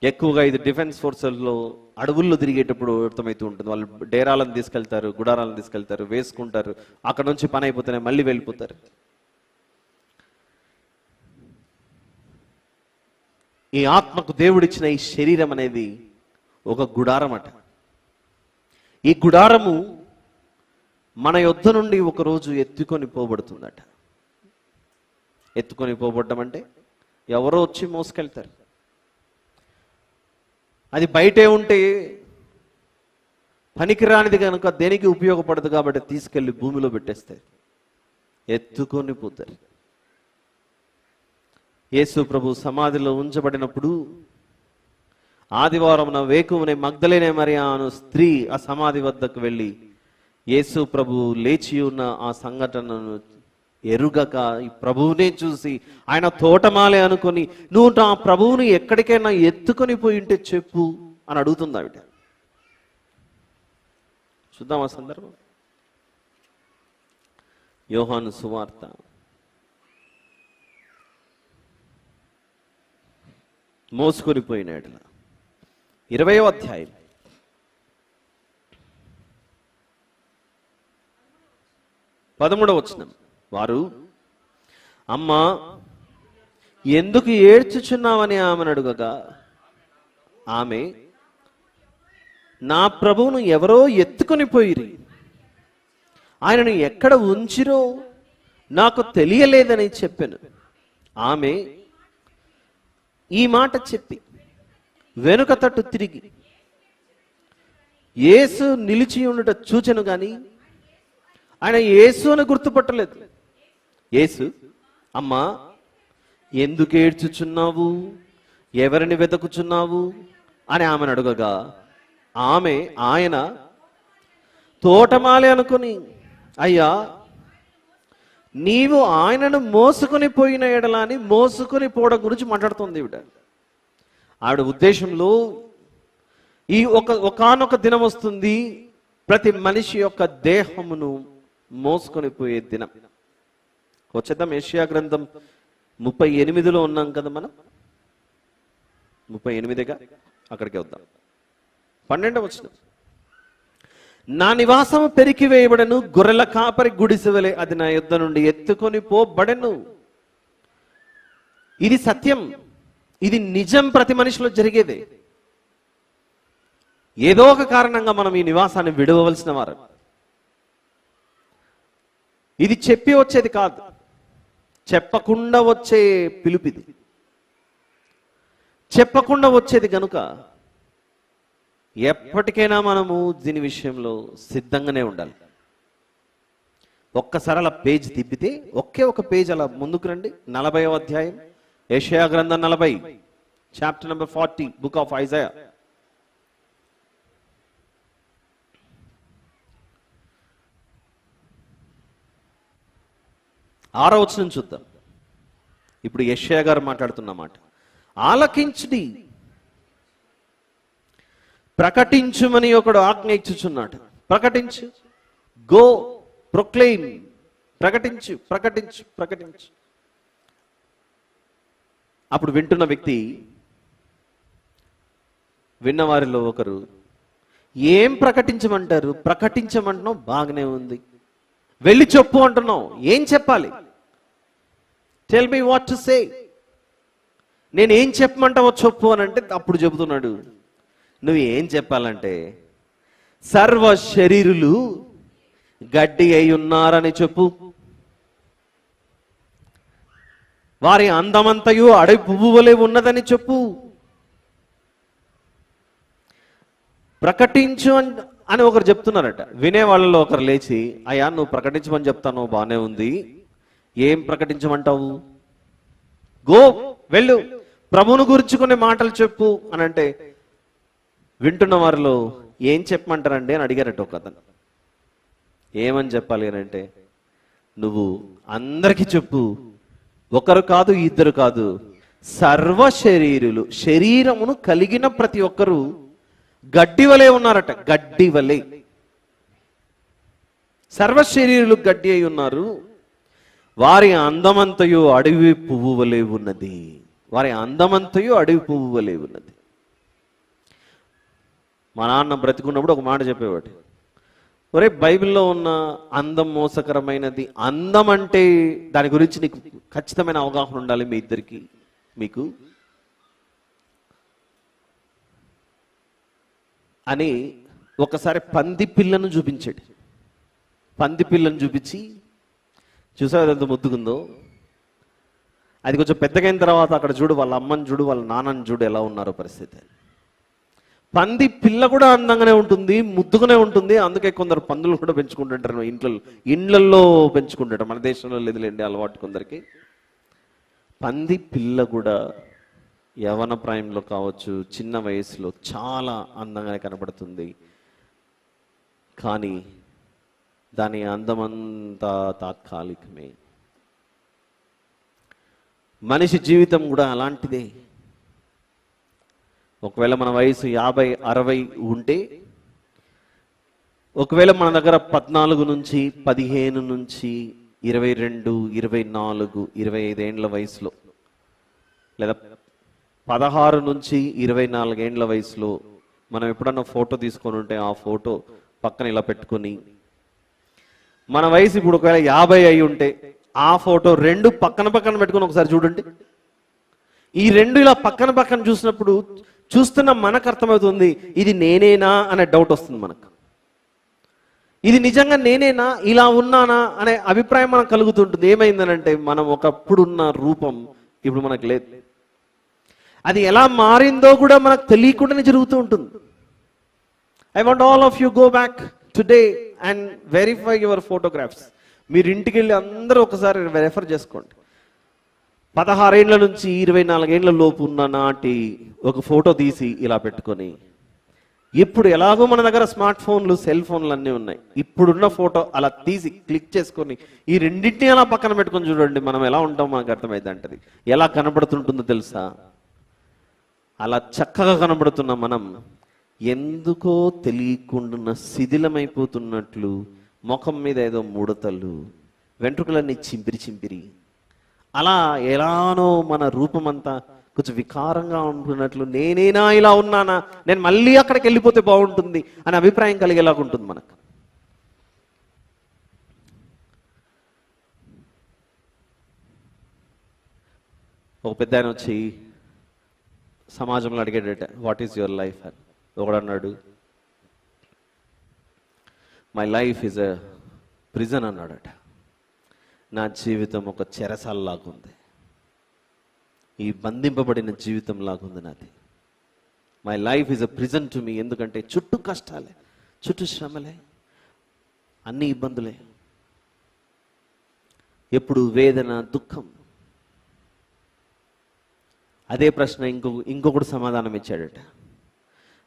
ఎక్కువగా ఇది డిఫెన్స్ ఫోర్సెస్లో అడవుల్లో తిరిగేటప్పుడు అర్థమవుతూ ఉంటుంది. వాళ్ళు డేరాలను తీసుకెళ్తారు, గుడారాలను తీసుకెళ్తారు, వేసుకుంటారు, అక్కడ నుంచి పని అయిపోతేనే మళ్ళీ వెళ్ళిపోతారు. ఈ ఆత్మకు దేవుడిచ్చిన ఈ శరీరం అనేది ఒక గుడారం అట. ఈ గుడారము మన యొద్ద నుండి ఒకరోజు ఎత్తుకొని పోబడుతుందట. ఎత్తుకొని పోబడ్డం అంటే ఎవరో వచ్చి మోసుకెళ్తారు. అది బయటే ఉంటే పనికిరానిది కనుక దేనికి ఉపయోగపడదు కాబట్టి తీసుకెళ్లి భూమిలో పెట్టేస్తారు, ఎత్తుకొని పోతారు. యేసు ప్రభు సమాధిలో ఉంచబడినప్పుడు ఆదివారం వేకువనే మగ్దలేనే మరియా అను స్త్రీ ఆ సమాధి వద్దకు వెళ్ళి యేసు ప్రభు లేచి ఉన్న ఆ సంఘటనను ఎరుగక ఈ ప్రభువునే చూసి ఆయన తోటమాలే అనుకొని నువ్వు నా ప్రభువుని ఎక్కడికైనా ఎత్తుకొని పోయి ఉంటే చెప్పు అని అడుగుతుంది ఆవిడ. చూద్దాం ఆ సందర్భం. యోహాను సువార్త 20వ అధ్యాయం 13వ వచనం. వారు, అమ్మా ఎందుకు ఏడ్చుచున్నావని ఆమెను అడుగగా ఆమె, నా ప్రభువును ఎవరో ఎత్తుకొని పోయిరి, ఆయనను ఎక్కడ ఉంచిరో నాకు తెలియలేదని చెప్పాను. ఆమె ఈ మాట చెప్పి వెనుక తట్టు తిరిగి యేసు నిలిచి ఉండుట చూచెను గాని ఆయన యేసు అని గుర్తుపట్టలేదు. యేసు, అమ్మా ఎందుకు ఏడ్చుచున్నావు, ఎవరిని వెతుకుచున్నావు అని ఆమెను అడుగగా ఆయన తోటమాలి అనుకుని, అయ్యా నీవు ఆయనను మోసుకొని పోయిన ఎడలని మోసుకొని పోవడం గురించి మాట్లాడుతుంది ఆవిడ ఉద్దేశంలో. ఈ ఒకానొక దినం వస్తుంది, ప్రతి మనిషి యొక్క దేహమును మోసుకొని పోయే దినం. వచ్చేద్దాం యెషయా గ్రంథం 38లో ఉన్నాం కదా మనం. 38గా అక్కడికి వద్దాం. 12వ వచనం. నా నివాసము పెరికి వేయబడను, గొర్రెల కాపరి గుడిసెవలే అది నా యొద్ద నుండి ఎత్తుకొని పోబడెను. ఇది సత్యం, ఇది నిజం, ప్రతి మనిషిలో జరిగేదే. ఏదో ఒక కారణంగా మనం ఈ నివాసాన్ని విడవలసిన వారు. ఇది చెప్పి వచ్చేది కాదు, చెప్పకుండా వచ్చే పిలుపిది. చెప్పకుండా వచ్చేది గనుక ఎప్పటికైనా మనము దీని విషయంలో సిద్ధంగానే ఉండాలి. ఒక్కసారి అలా పేజ్ తిప్పితే, ఒకే ఒక పేజ్ అలా ముందుకు రండి. 40వ అధ్యాయం యెషయా గ్రంథం 40, chapter number 40, book of Isaiah. ఆరో వచనం చూద్దాం. ఇప్పుడు యెషయా గారు మాట్లాడుతున్నమాట. ఆలకించుడి, ప్రకటించుమని ఒకడు ఆజ్ఞ ఇచ్చుచున్నాడు. ప్రకటించు, గో ప్రొక్లెయిమ్, ప్రకటించు ప్రకటించు ప్రకటించు. అప్పుడు వింటున్న వ్యక్తి, విన్నవారిలో ఒకరు, ఏం ప్రకటించమంటారు? ప్రకటించమంటున్నావు, బాగానే ఉంది, వెళ్ళి చెప్పు అంటున్నావు, ఏం చెప్పాలి? Tell me what to say. నేను ఏం చెప్పమంటావో చెప్పు అని అంటే అప్పుడు చెబుతున్నాడు, నువ్వు ఏం చెప్పాలంటే సర్వ శరీరులు గడ్డి అయి ఉన్నారని చెప్పు, వారి అందమంతయు అడవి పువ్వు వలె ఉన్నదని చెప్పు, ప్రకటించు అని ఒకరు చెప్తున్నారట. వినే వాళ్ళలో ఒకరు లేచి, అయ్యా నువ్వు ప్రకటించమని చెప్తాను, బానే ఉంది, ఏం ప్రకటించమంటావు? గో, వెళ్ళు, ప్రభువును గురించి కొన్ని మాటలు చెప్పు అని అంటే, వింటున్న వారిలో ఏం చెప్పమంటారండి అని అడిగారట ఒక అతను. ఏమని చెప్పాలి అని అంటే, నువ్వు అందరికీ చెప్పు, ఒకరు కాదు ఇద్దరు కాదు, సర్వ శరీరులు, శరీరమును కలిగిన ప్రతి ఒక్కరు గడ్డి వలె ఉన్నారట. గడ్డి వలె, సర్వ శరీరులు గడ్డి అయి ఉన్నారు, వారి అందమంతయు అడవి పువ్వు వలె ఉన్నది. వారి అందమంతయు అడవి పువ్వు వలె ఉన్నది. మా నాన్న బ్రతికున్నప్పుడు ఒక మాట చెప్పేవాడు, ఒరే బైబిల్లో ఉన్న అందం మోసకరమైనది, అందం అంటే దాని గురించి నీకు ఖచ్చితమైన అవగాహన ఉండాలి మీ ఇద్దరికి, మీకు అని ఒకసారి పంది పిల్లను చూపించాడు. పంది పిల్లను చూపించి, చూసావు ఎంత ముద్దుకుందో, అది కొంచెం పెద్దగైన తర్వాత అక్కడ చూడు, వాళ్ళ అమ్మని చూడు, వాళ్ళ నాన్నని చూడు ఎలా ఉన్నారో పరిస్థితి. పంది పిల్ల కూడా అందంగానే ఉంటుంది, ముద్దుగానే ఉంటుంది. అందుకే కొందరు పందులు కూడా పెంచుకుంటుంటారు ఇండ్లల్లో పెంచుకుంటారు. మన దేశంలో లేదులేండి అలవాటు కొందరికి. పంది పిల్ల కూడా యవన ప్రాయంలో కావచ్చు, చిన్న వయసులో చాలా అందంగానే కనబడుతుంది. కానీ దాని అందమంతా తాత్కాలికమే. మనిషి జీవితం కూడా అలాంటిదే. ఒకవేళ మన వయసు 50, 60 ఉంటే, ఒకవేళ మన దగ్గర 14 నుంచి 15 నుంచి 22, 24, 25 ఏండ్ల వయసులో, లేదా 16 నుంచి 24 ఏండ్ల వయసులో మనం ఎప్పుడన్నా ఫోటో తీసుకొని ఉంటే ఆ ఫోటో పక్కన ఇలా పెట్టుకొని, మన వయసు ఇప్పుడు ఒకవేళ 50 అయి ఉంటే ఆ ఫోటో 2 పక్కన పక్కన పెట్టుకొని ఒకసారి చూడండి. ఈ 2 ఇలా పక్కన పక్కన చూసినప్పుడు చూస్తున్న మనకు అర్థమవుతుంది, ఇది నేనేనా అనే డౌట్ వస్తుంది మనకు. ఇది నిజంగా నేనేనా, ఇలా ఉన్నానా అనే అభిప్రాయం మనకు కలుగుతుంటుంది. ఏమైందనంటే మనం ఒకప్పుడున్న రూపం ఇప్పుడు మనకు లేదు. అది ఎలా మారిందో కూడా మనకు తెలియకుండానే జరుగుతూ ఉంటుంది. I want all of you go back today and verify your photographs. మీరు ఇంటికి వెళ్ళి అందరూ ఒకసారి రెఫర్ చేసుకోండి. 16 ఏండ్ల నుంచి 24 ఏండ్ల లోపు ఉన్న నాటి ఒక ఫోటో తీసి ఇలా పెట్టుకొని, ఇప్పుడు ఎలాగో మన దగ్గర స్మార్ట్ ఫోన్లు, సెల్ ఫోన్లు అన్నీ ఉన్నాయి, ఇప్పుడున్న ఫోటో అలా తీసి క్లిక్ చేసుకొని ఈ రెండింటిని అలా పక్కన పెట్టుకొని చూడండి, మనం ఎలా ఉంటాం మనకు అర్థమైంది. అంటది ఎలా కనబడుతుంటుందో తెలుసా? అలా చక్కగా కనబడుతున్న మనం ఎందుకో తెలియకుండా శిథిలమైపోతున్నట్లు, ముఖం మీద ఏదో ముడతలు, వెంట్రుకలన్నీ చింపిరి అలా ఎలానో మన రూపం అంతా కొంచెం వికారంగా ఉంటున్నట్లు, నేనేనా ఇలా ఉన్నానా, నేను మళ్ళీ అక్కడికి వెళ్ళిపోతే బాగుంటుంది అనే అభిప్రాయం కలిగేలాగా ఉంటుంది మనకు. ఒక పెద్ద ఆయన వచ్చి సమాజంలో అడిగేటట, వాట్ ఈజ్ యువర్ లైఫ్ అని. ఒకడన్నాడు, my life is a prison అన్నాడట. నా జీవితం ఒక చెరసాలలాగుంది, ఈ బంధింపబడిన జీవితం లాగుంది నాది. My life is a prison to me. ఎందుకంటే చుట్టూ కష్టాలే, చుట్టూ శ్రమలే, అన్ని ఇబ్బందులే, ఎప్పుడు వేదన, దుఃఖం. అదే ప్రశ్న ఇంకొకడు సమాధానం ఇచ్చాడట,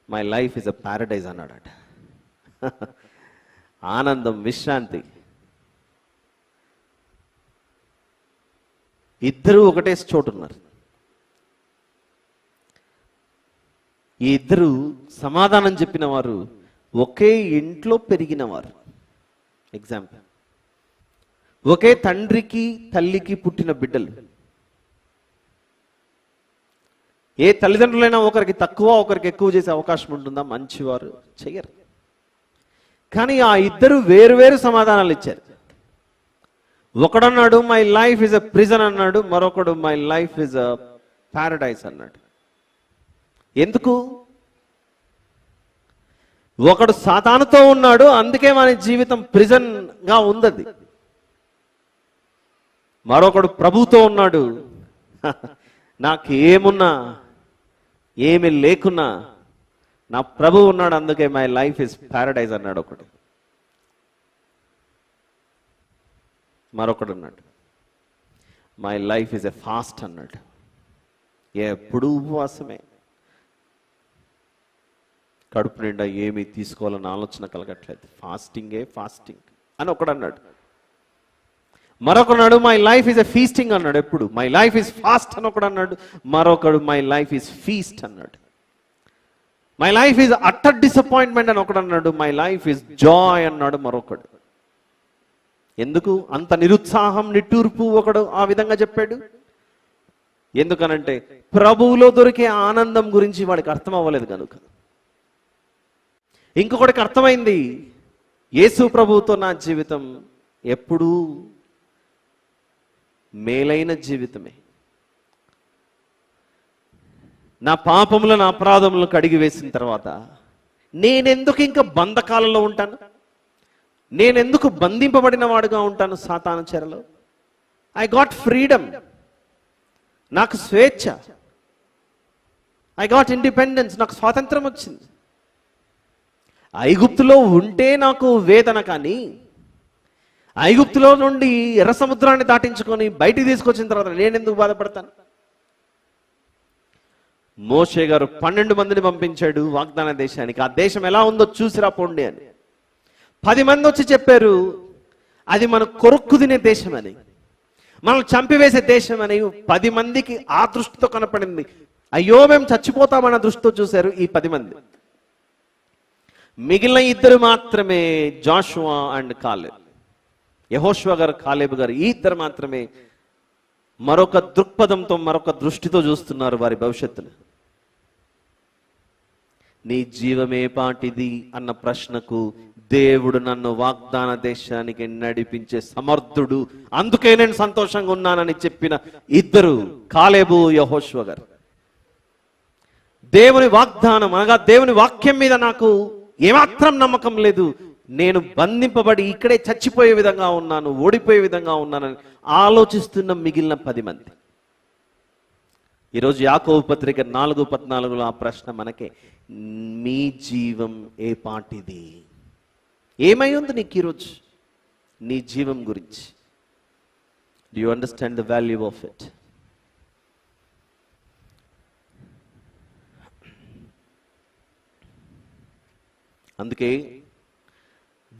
my life is a paradise అన్నాడట. ఆనందం, విశ్రాంతి. ఇద్దరు ఒకటే చోటు ఉన్నారు. ఈ ఇద్దరు సమాధానం చెప్పిన వారు ఒకే ఇంట్లో పెరిగిన వారు. ఎగ్జాంపుల్, ఒకే తండ్రికి తల్లికి పుట్టిన బిడ్డలు. ఏ తల్లిదండ్రులైనా ఒకరికి తక్కువ ఒకరికి ఎక్కువ చేసే అవకాశం ఉంటుందా? మంచివారు చెయ్యరు. కానీ ఆ ఇద్దరు వేరు సమాధానాలు ఇచ్చారు. ఒకడన్నాడు my life is a prison అన్నాడు, మరొకడు my life is a paradise అన్నాడు. ఎందుకు? ఒకడు సాతానుతో ఉన్నాడు, అందుకే మన జీవితం ప్రిజన్ గా ఉంది. మరొకడు ప్రభుతో ఉన్నాడు, నాకు ఏమున్నా ఏమి లేకున్నా నా ప్రభు ఉన్నాడు, అందుకే మై లైఫ్ ఇస్ ప్యారడైజ్ అన్నాడు ఒకడు. మరొకడు అన్నాడు my life is a fast అన్నాడు. ఎప్పుడు ఉపవాసమే, కడుపు నిండా ఏమి తీసుకోవాలన్న ఆలోచన కలగట్లేదు, ఫాస్టింగ్ అని ఒకడు అన్నాడు. మరొకడు my life is a feasting అన్నాడు. ఎప్పుడు మై లైఫ్ ఇస్ ఫాస్ట్ అని ఒకడు అన్నాడు. మరొకడు మై లైఫ్ ఇస్ ఫీస్ట్ అన్నాడు. My life is utter disappointment అని ఒకడు అన్నాడు. మై లైఫ్ ఇస్ జాయ్ అన్నాడు మరొకడు. ఎందుకు అంత నిరుత్సాహం, నిట్టూర్పు ఒకడు ఆ విధంగా చెప్పాడు? ఎందుకనంటే ప్రభువులో దొరికే ఆనందం గురించి వాడికి అర్థం అవ్వలేదు కనుక. ఇంకొకటికి అర్థమైంది, యేసు ప్రభువుతో నా జీవితం ఎప్పుడూ మేలైన జీవితమే, నా పాపములను అపరాధములను కడిగి వేసిన తర్వాత నేనెందుకు ఇంకా బంధకాలలో ఉంటాను? నేనెందుకు బంధింపబడిన వాడుగా ఉంటాను సాతాను చెరలో? ఐ గాట్ ఫ్రీడమ్, నాకు స్వేచ్ఛ, ఐ గాట్ ఇండిపెండెన్స్, నాకు స్వాతంత్రం వచ్చింది. ఐగుప్తులో ఉంటే నాకు వేదన, కానీ ఐగుప్తులో నుండి ఎర్ర సముద్రాన్ని దాటించుకొని బయటికి తీసుకొచ్చిన తర్వాత నేనెందుకు బాధపడతాను? మోషే గారు 12 మందిని పంపించాడు వాగ్దాన దేశానికి. ఆ దేశం ఎలా ఉందో చూసిరా పోండి అని. 10 మంది వచ్చి చెప్పారు అది మన కొరుక్కు తినే దేశం అని. మనల్ని చంపివేసే దేశం అని 10 మందికి ఆ దృష్టితో కనపడింది. అయ్యో మేము చచ్చిపోతామన్న దృష్టితో చూశారు ఈ 10 మంది. మిగిలిన 2 మాత్రమే, జాషువా అండ్ కాలేబ్. యెహోషువ గారు, కాలేబ్ గారు, ఈ 2 మాత్రమే మరొక దృక్పథంతో, మరొక దృష్టితో చూస్తున్నారు వారి భవిష్యత్తును. నీ జీవమే పాటిది అన్న ప్రశ్నకు దేవుడు నన్ను వాగ్దాన దేశానికి నడిపించే సమర్థుడు, అందుకే నేను సంతోషంగా ఉన్నానని చెప్పిన 2, కాలేబు, యెహోషువ గారు. దేవుని వాగ్దానం అనగా దేవుని వాక్యం మీద నాకు ఏమాత్రం నమ్మకం లేదు, నేను బంధింపబడి ఇక్కడే చచ్చిపోయే విధంగా ఉన్నాను, ఓడిపోయే విధంగా ఉన్నానని ఆలోచిస్తున్న మిగిలిన 10 మంది. ఈరోజు యాకోబు పత్రిక 4:14 ఆ ప్రశ్న మనకే, మీ జీవం ఏ పాటిది? ఏమై ఉంది నీకు ఈరోజు నీ జీవం గురించి? Do you understand the value of it? అందుకే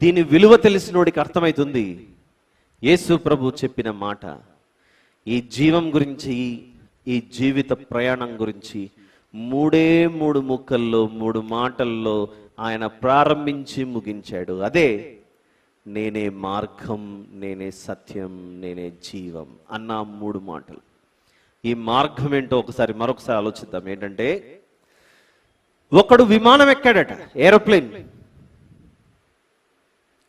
దీని విలువ తెలిసినోడికి అర్థమవుతుంది యేసు ప్రభు చెప్పిన మాట. ఈ జీవం గురించి, ఈ జీవిత ప్రయాణం గురించి 3 ముక్కల్లో 3 మాటల్లో ఆయన ప్రారంభించి ముగించాడు. అదే, నేనే మార్గం, నేనే సత్యం, నేనే జీవం అన్న 3 మాటలు. ఈ మార్గం ఏంటో మరొకసారి ఆలోచిద్దాం. ఏంటంటే, ఒకడు విమానం ఎక్కాడట, ఏరోప్లేన్.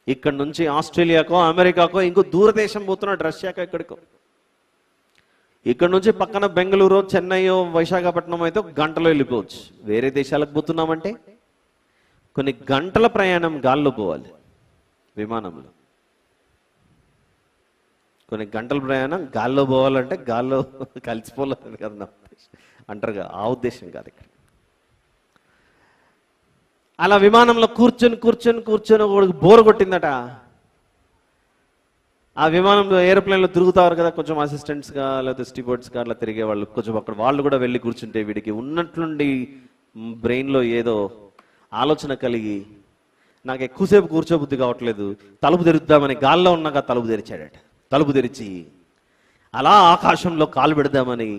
ఇక్కడ నుంచి ఆస్ట్రేలియాకో, అమెరికాకో, ఇంకో దూరదేశం పోతున్నాడు, రష్యాకో, ఎక్కడికో. ఇక్కడ నుంచి పక్కన బెంగళూరు, చెన్నైయో, విశాఖపట్నం అయితే గంటలో వెళ్ళిపోవచ్చు. వేరే దేశాలకు పోతున్నామంటే కొన్ని గంటల ప్రయాణం గాల్లో పోవాలి, విమానంలో. కొన్ని గంటల ప్రయాణం గాల్లో పోవాలంటే గాల్లో కలిసిపోలేదు కదా అంటారుగా, ఆ ఉద్దేశం కాదు ఇక్కడ. అలా విమానంలో కూర్చొని ఒకడికి బోర్ కొట్టిందట. ఆ విమానంలో, ఏరోప్లేన్లో తిరుగుతారు కదా కొంచెం అసిస్టెంట్స్గా, లేకపోతే స్టీవర్డ్స్గా అట్లా తిరిగే వాళ్ళు, కొంచెం అక్కడ వాళ్ళు కూడా వెళ్ళి కూర్చుంటే వీడికి ఉన్నట్లుండి బ్రెయిన్లో ఏదో ఆలోచన కలిగి, నాకు ఎక్కువసేపు కూర్చోబుద్ధి కావట్లేదు, తలుపు తెరుద్దామని గాల్లో ఉన్నాక తలుపు తెరిచాడట. తలుపు తెరిచి అలా ఆకాశంలో కాలు పెడదామని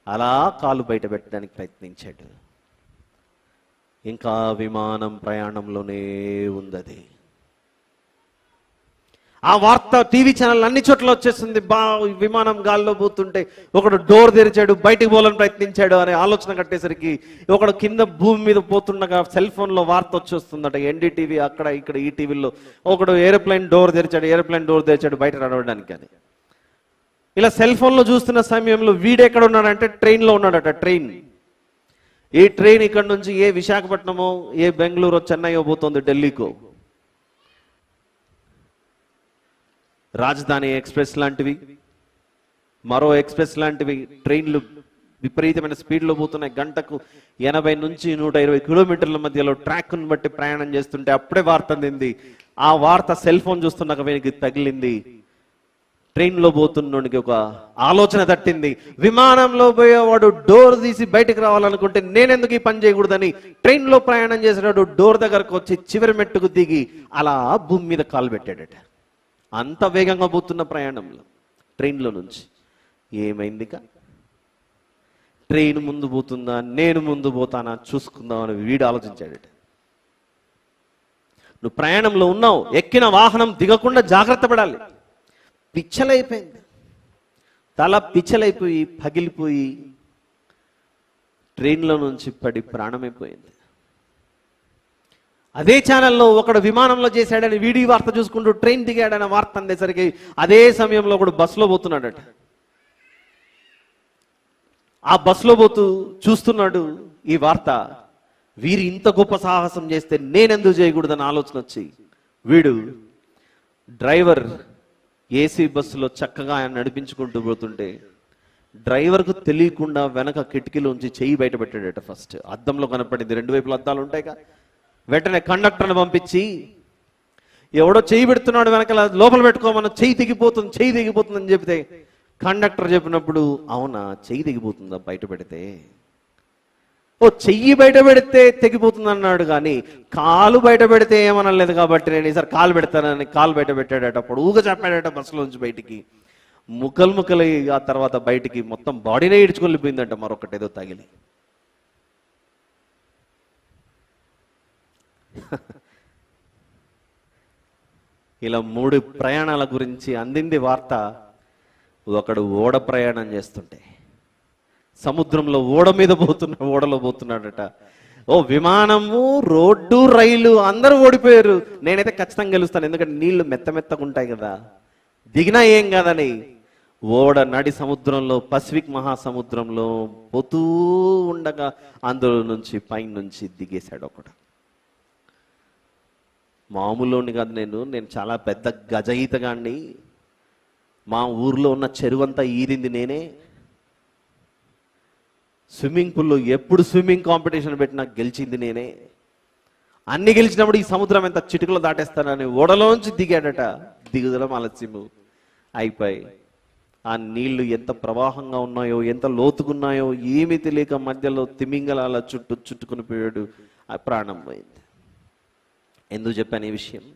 అలా కాలు బయట పెట్టడానికి ప్రయత్నించాడు. ఇంకా విమానం ప్రయాణంలోనే ఉంది. ఆ వార్త టీవీ ఛానల్ అన్ని చోట్ల వచ్చేస్తుంది. విమానం గాల్లో పోతుంటే ఒకడు డోర్ తెరిచాడు, బయటికి పోవాలని ప్రయత్నించాడు అనే ఆలోచన కట్టేసరికి ఒకడు కింద భూమి మీద పోతుండగా సెల్ ఫోన్లో వార్త వచ్చేస్తుందట. ఎన్డీటీవీ అక్కడ ఇక్కడ ఈ టీవీలో ఒకడు ఏరోప్లేన్ డోర్ తెరిచాడు బయట నడవడానికి అని. ఇలా సెల్ ఫోన్లో చూస్తున్న సమయంలో వీడెక్కడ ఉన్నాడంటే ట్రైన్లో ఉన్నాడట. ఈ ట్రైన్ ఇక్కడ నుంచి ఏ విశాఖపట్నమో, ఏ బెంగళూరు, చెన్నైయో పోతుంది ఢిల్లీకో. రాజధాని ఎక్స్ప్రెస్ లాంటివి, మరో ఎక్స్ప్రెస్ లాంటివి ట్రైన్లు విపరీతమైన స్పీడ్లో పోతున్నాయి. గంటకు 80 నుంచి 120 కిలోమీటర్ల మధ్యలో ట్రాక్ను బట్టి ప్రయాణం చేస్తుంటే అప్పుడే వార్త అందింది. ఆ వార్త సెల్ ఫోన్ చూస్తున్నాక వీనికి తగిలింది. ట్రైన్లో పోతున్నోడికి ఒక ఆలోచన తట్టింది. విమానంలో పోయేవాడు డోర్ తీసి బయటకు రావాలనుకుంటే నేనెందుకు ఈ పని చేయకూడదని ట్రైన్లో ప్రయాణం చేసేవాడు డోర్ దగ్గరకు వచ్చి చివరి మెట్టుకు దిగి అలా భూమి మీద కాలు పెట్టాడట. అంత వేగంగా పోతున్న ప్రయాణంలో ట్రైన్లో నుంచి ఏమైందిక? ట్రైన్ ముందు పోతుందా, నేను ముందు పోతానా చూసుకుందామని వీడు ఆలోచించాడట. నువ్వు ప్రయాణంలో ఉన్నావు, ఎక్కిన వాహనం దిగకుండా జాగ్రత్త పడాలి. పిచ్చలైపోయింది, తల పిచ్చలైపోయి పగిలిపోయి ట్రైన్లో నుంచి పడి ప్రాణమైపోయింది. అదే ఛానల్లో ఒకడు విమానంలో చేశాడని వీడియో వార్త చూసుకుంటూ ట్రైన్ దిగాడని వార్త అందేసరికి అదే సమయంలో ఒకడు బస్సులో పోతున్నాడట. ఆ బస్సులో పోతూ చూస్తున్నాడు ఈ వార్త. వీరు ఇంత గొప్ప సాహసం చేస్తే నేనెందుకు చేయకూడదని ఆలోచన వచ్చి వీడు డ్రైవర్ ఏసీ బస్సులో చక్కగా ఆయన నడిపించుకుంటూ పోతుంటే డ్రైవర్కు తెలియకుండా వెనక కిటికీలోంచి చెయ్యి బయట పెట్టాడట. ఫస్ట్ అద్దంలో కనపడింది, 2 వైపుల అద్దాలు ఉంటాయిగా. వెంటనే కండక్టర్ని పంపించి ఎవడో చెయ్యి పెడుతున్నాడు వెనకాల, లోపల పెట్టుకోమన్న, చెయ్యి దిగిపోతుందని చెప్తే కండక్టర్ చెప్పినప్పుడు అవునా చెయ్యి దిగిపోతుందా బయట పెడితే? చెయ్యి బయట పెడితే తెగిపోతుంది అన్నాడు, కానీ కాలు బయట పెడితే ఏమనలేదు కాబట్టి నేను ఈసారి కాలు పెడతానని కాలు బయట పెట్టాడట. అప్పుడు ఊగ చెప్పాడట బస్సులోంచి బయటికి. ముక్కలు ముక్కలు ఆ తర్వాత బయటికి మొత్తం బాడీనే ఈడ్చుకెళ్ళిపోయిందంట మరొకటి ఏదో తగిలి. ఇలా 3 ప్రయాణాల గురించి అందింది వార్త. ఒకడు ఓడ ప్రయాణం చేస్తుంటే సముద్రంలో ఓడలో పోతున్నాడట. ఓ విమానము, రోడ్డు, రైలు అందరూ ఓడిపోయారు. నేనైతే ఖచ్చితంగా గెలుస్తాను, ఎందుకంటే నీళ్లు మెత్తగా ఉంటాయి కదా, దిగినా ఏం కాదని ఓడ నడి సముద్రంలో, పసిఫిక్ మహాసముద్రంలో పోతూ ఉండగా అందులో నుంచి పైనుంచి దిగేశాడు ఒకడు. మామూలుని కాదు, నేను చాలా పెద్ద గజ ఈతగాడిని. మా ఊర్లో ఉన్న చెరువంతా ఈదింది నేనే. స్విమ్మింగ్ పూల్లో ఎప్పుడు స్విమ్మింగ్ కాంపిటీషన్ పెట్టినా గెలిచింది నేనే. అన్ని గెలిచినప్పుడు ఈ సముద్రం ఎంత చిటికలో దాటేస్తానని ఓడలోంచి దిగాడట. దిగుదలం ఆలస్యము అయిపోయి ఆ నీళ్లు ఎంత ప్రవాహంగా ఉన్నాయో, ఎంత లోతుకున్నాయో ఏమీ తెలియక మధ్యలో తిమింగలాల చుట్టుకుని పోయాడు. ఆ ప్రాణం పోయింది. ఎందుకు చెప్పాను ఈ విషయం?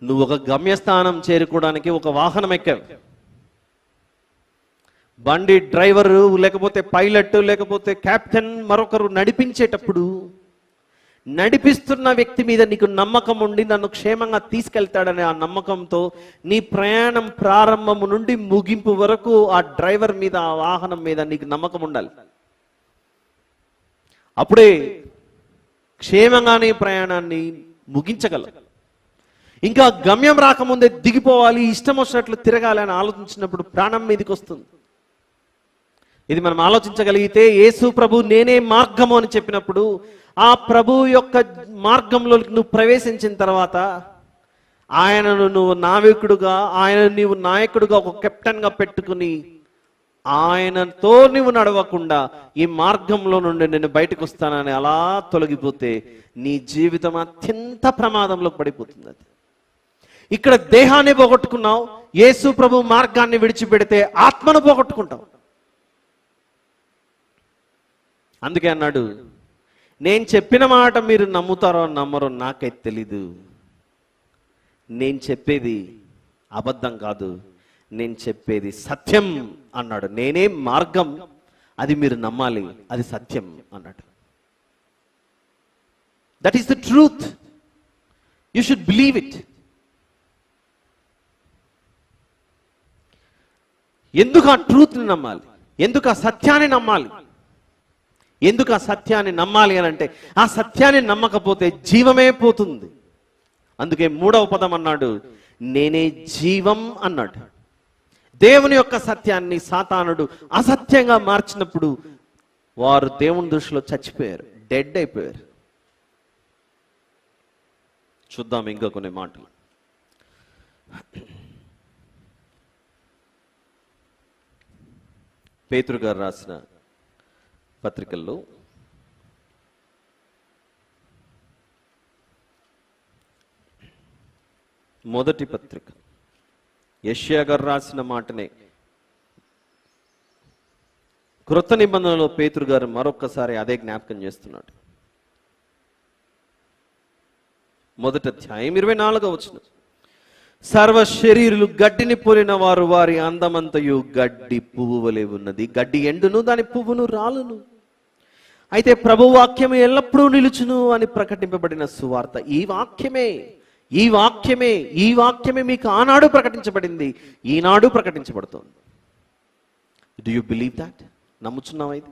నువ్వు ఒక గమ్యస్థానం చేరుకోవడానికి ఒక వాహనం ఎక్కావు. బండి డ్రైవరు, లేకపోతే పైలట్, లేకపోతే కెప్టెన్, మరొకరు నడిపించేటప్పుడు నడిపిస్తున్న వ్యక్తి మీద నీకు నమ్మకం ఉండి నన్ను క్షేమంగా తీసుకెళ్తాడనే ఆ నమ్మకంతో నీ ప్రయాణం ప్రారంభము నుండి ముగింపు వరకు ఆ డ్రైవర్ మీద, ఆ వాహనం మీద నీకు నమ్మకం ఉండాలి. అప్పుడే క్షేమంగానే ప్రయాణాన్ని ముగించగలరు. ఇంకా గమ్యం రాకముందే దిగిపోవాలి, ఇష్టం వచ్చినట్లు తిరగాలి అని ఆలోచించినప్పుడు ప్రాణం మీదకి వస్తుంది. ఇది మనం ఆలోచించగలిగితే, యేసు ప్రభు నేనే మార్గము అని చెప్పినప్పుడు ఆ ప్రభు యొక్క మార్గంలో నువ్వు ప్రవేశించిన తర్వాత ఆయనను నువ్వు నావికుడుగా, ఆయన నీవు నాయకుడుగా, ఒక కెప్టెన్గా పెట్టుకుని ఆయనతో నువ్వు నడవకుండా ఈ మార్గంలో నుండి నేను బయటకు వస్తానని అలా తొలగిపోతే నీ జీవితం అత్యంత ప్రమాదంలోకి పడిపోతుంది. అది ఇక్కడ దేహాన్ని పోగొట్టుకున్నావు, యేసు ప్రభు మార్గాన్ని విడిచిపెడితే ఆత్మను పోగొట్టుకుంటావు. అందుకే అన్నాడు, నేను చెప్పిన మాట మీరు నమ్ముతారో నమ్మరో నాకైతే తెలీదు. నేను చెప్పేది అబద్ధం కాదు, నేను చెప్పేది సత్యం అన్నాడు. నేనే మార్గం, అది మీరు నమ్మాలి, అది సత్యం అన్నాడు. That is the truth, you should believe it. ఎందుకు ఆ ట్రూత్ని నమ్మాలి? ఎందుకు ఆ సత్యాన్ని నమ్మాలి? ఎందుకు ఆ సత్యాన్ని నమ్మాలి అని అంటే, ఆ సత్యాన్ని నమ్మకపోతే జీవమే పోతుంది. అందుకే 3వ పదం అన్నాడు, నేనే జీవం అన్నాడు. దేవుని యొక్క సత్యాన్ని సాతానుడు అసత్యంగా మార్చినప్పుడు వారు దేవుని దృష్టిలో చచ్చిపోయారు, డెడ్ అయిపోయారు. చూద్దాం ఇంకా కొన్ని మాటలు. పేతురు గారు రాసిన పత్రికల్లో మొదటి పత్రిక, యెషయా గారు రాసిన మాటనే క్రొత్త నిబంధనలో పేతురు గారు మరొక్కసారి అదే జ్ఞాపకం చేస్తున్నాడు. మొదటి అధ్యాయం 24వ వచనం, సర్వ శరీరులు గడ్డిని పోలిన వారు, వారి అందమంతయు గడ్డి పువ్వు వలె ఉన్నది. గడ్డి ఎండును, దాని పువ్వును రాలును, అయితే ప్రభు వాక్యము ఎల్లప్పుడూ నిలుచును అని ప్రకటింపబడిన సువార్త ఈ వాక్యమే. ఈ వాక్యమే, ఈ వాక్యమే మీకు ఆనాడు ప్రకటించబడింది, ఈనాడు ప్రకటించబడుతోంది. Do you believe that? నమ్ముచున్నావా ఇది?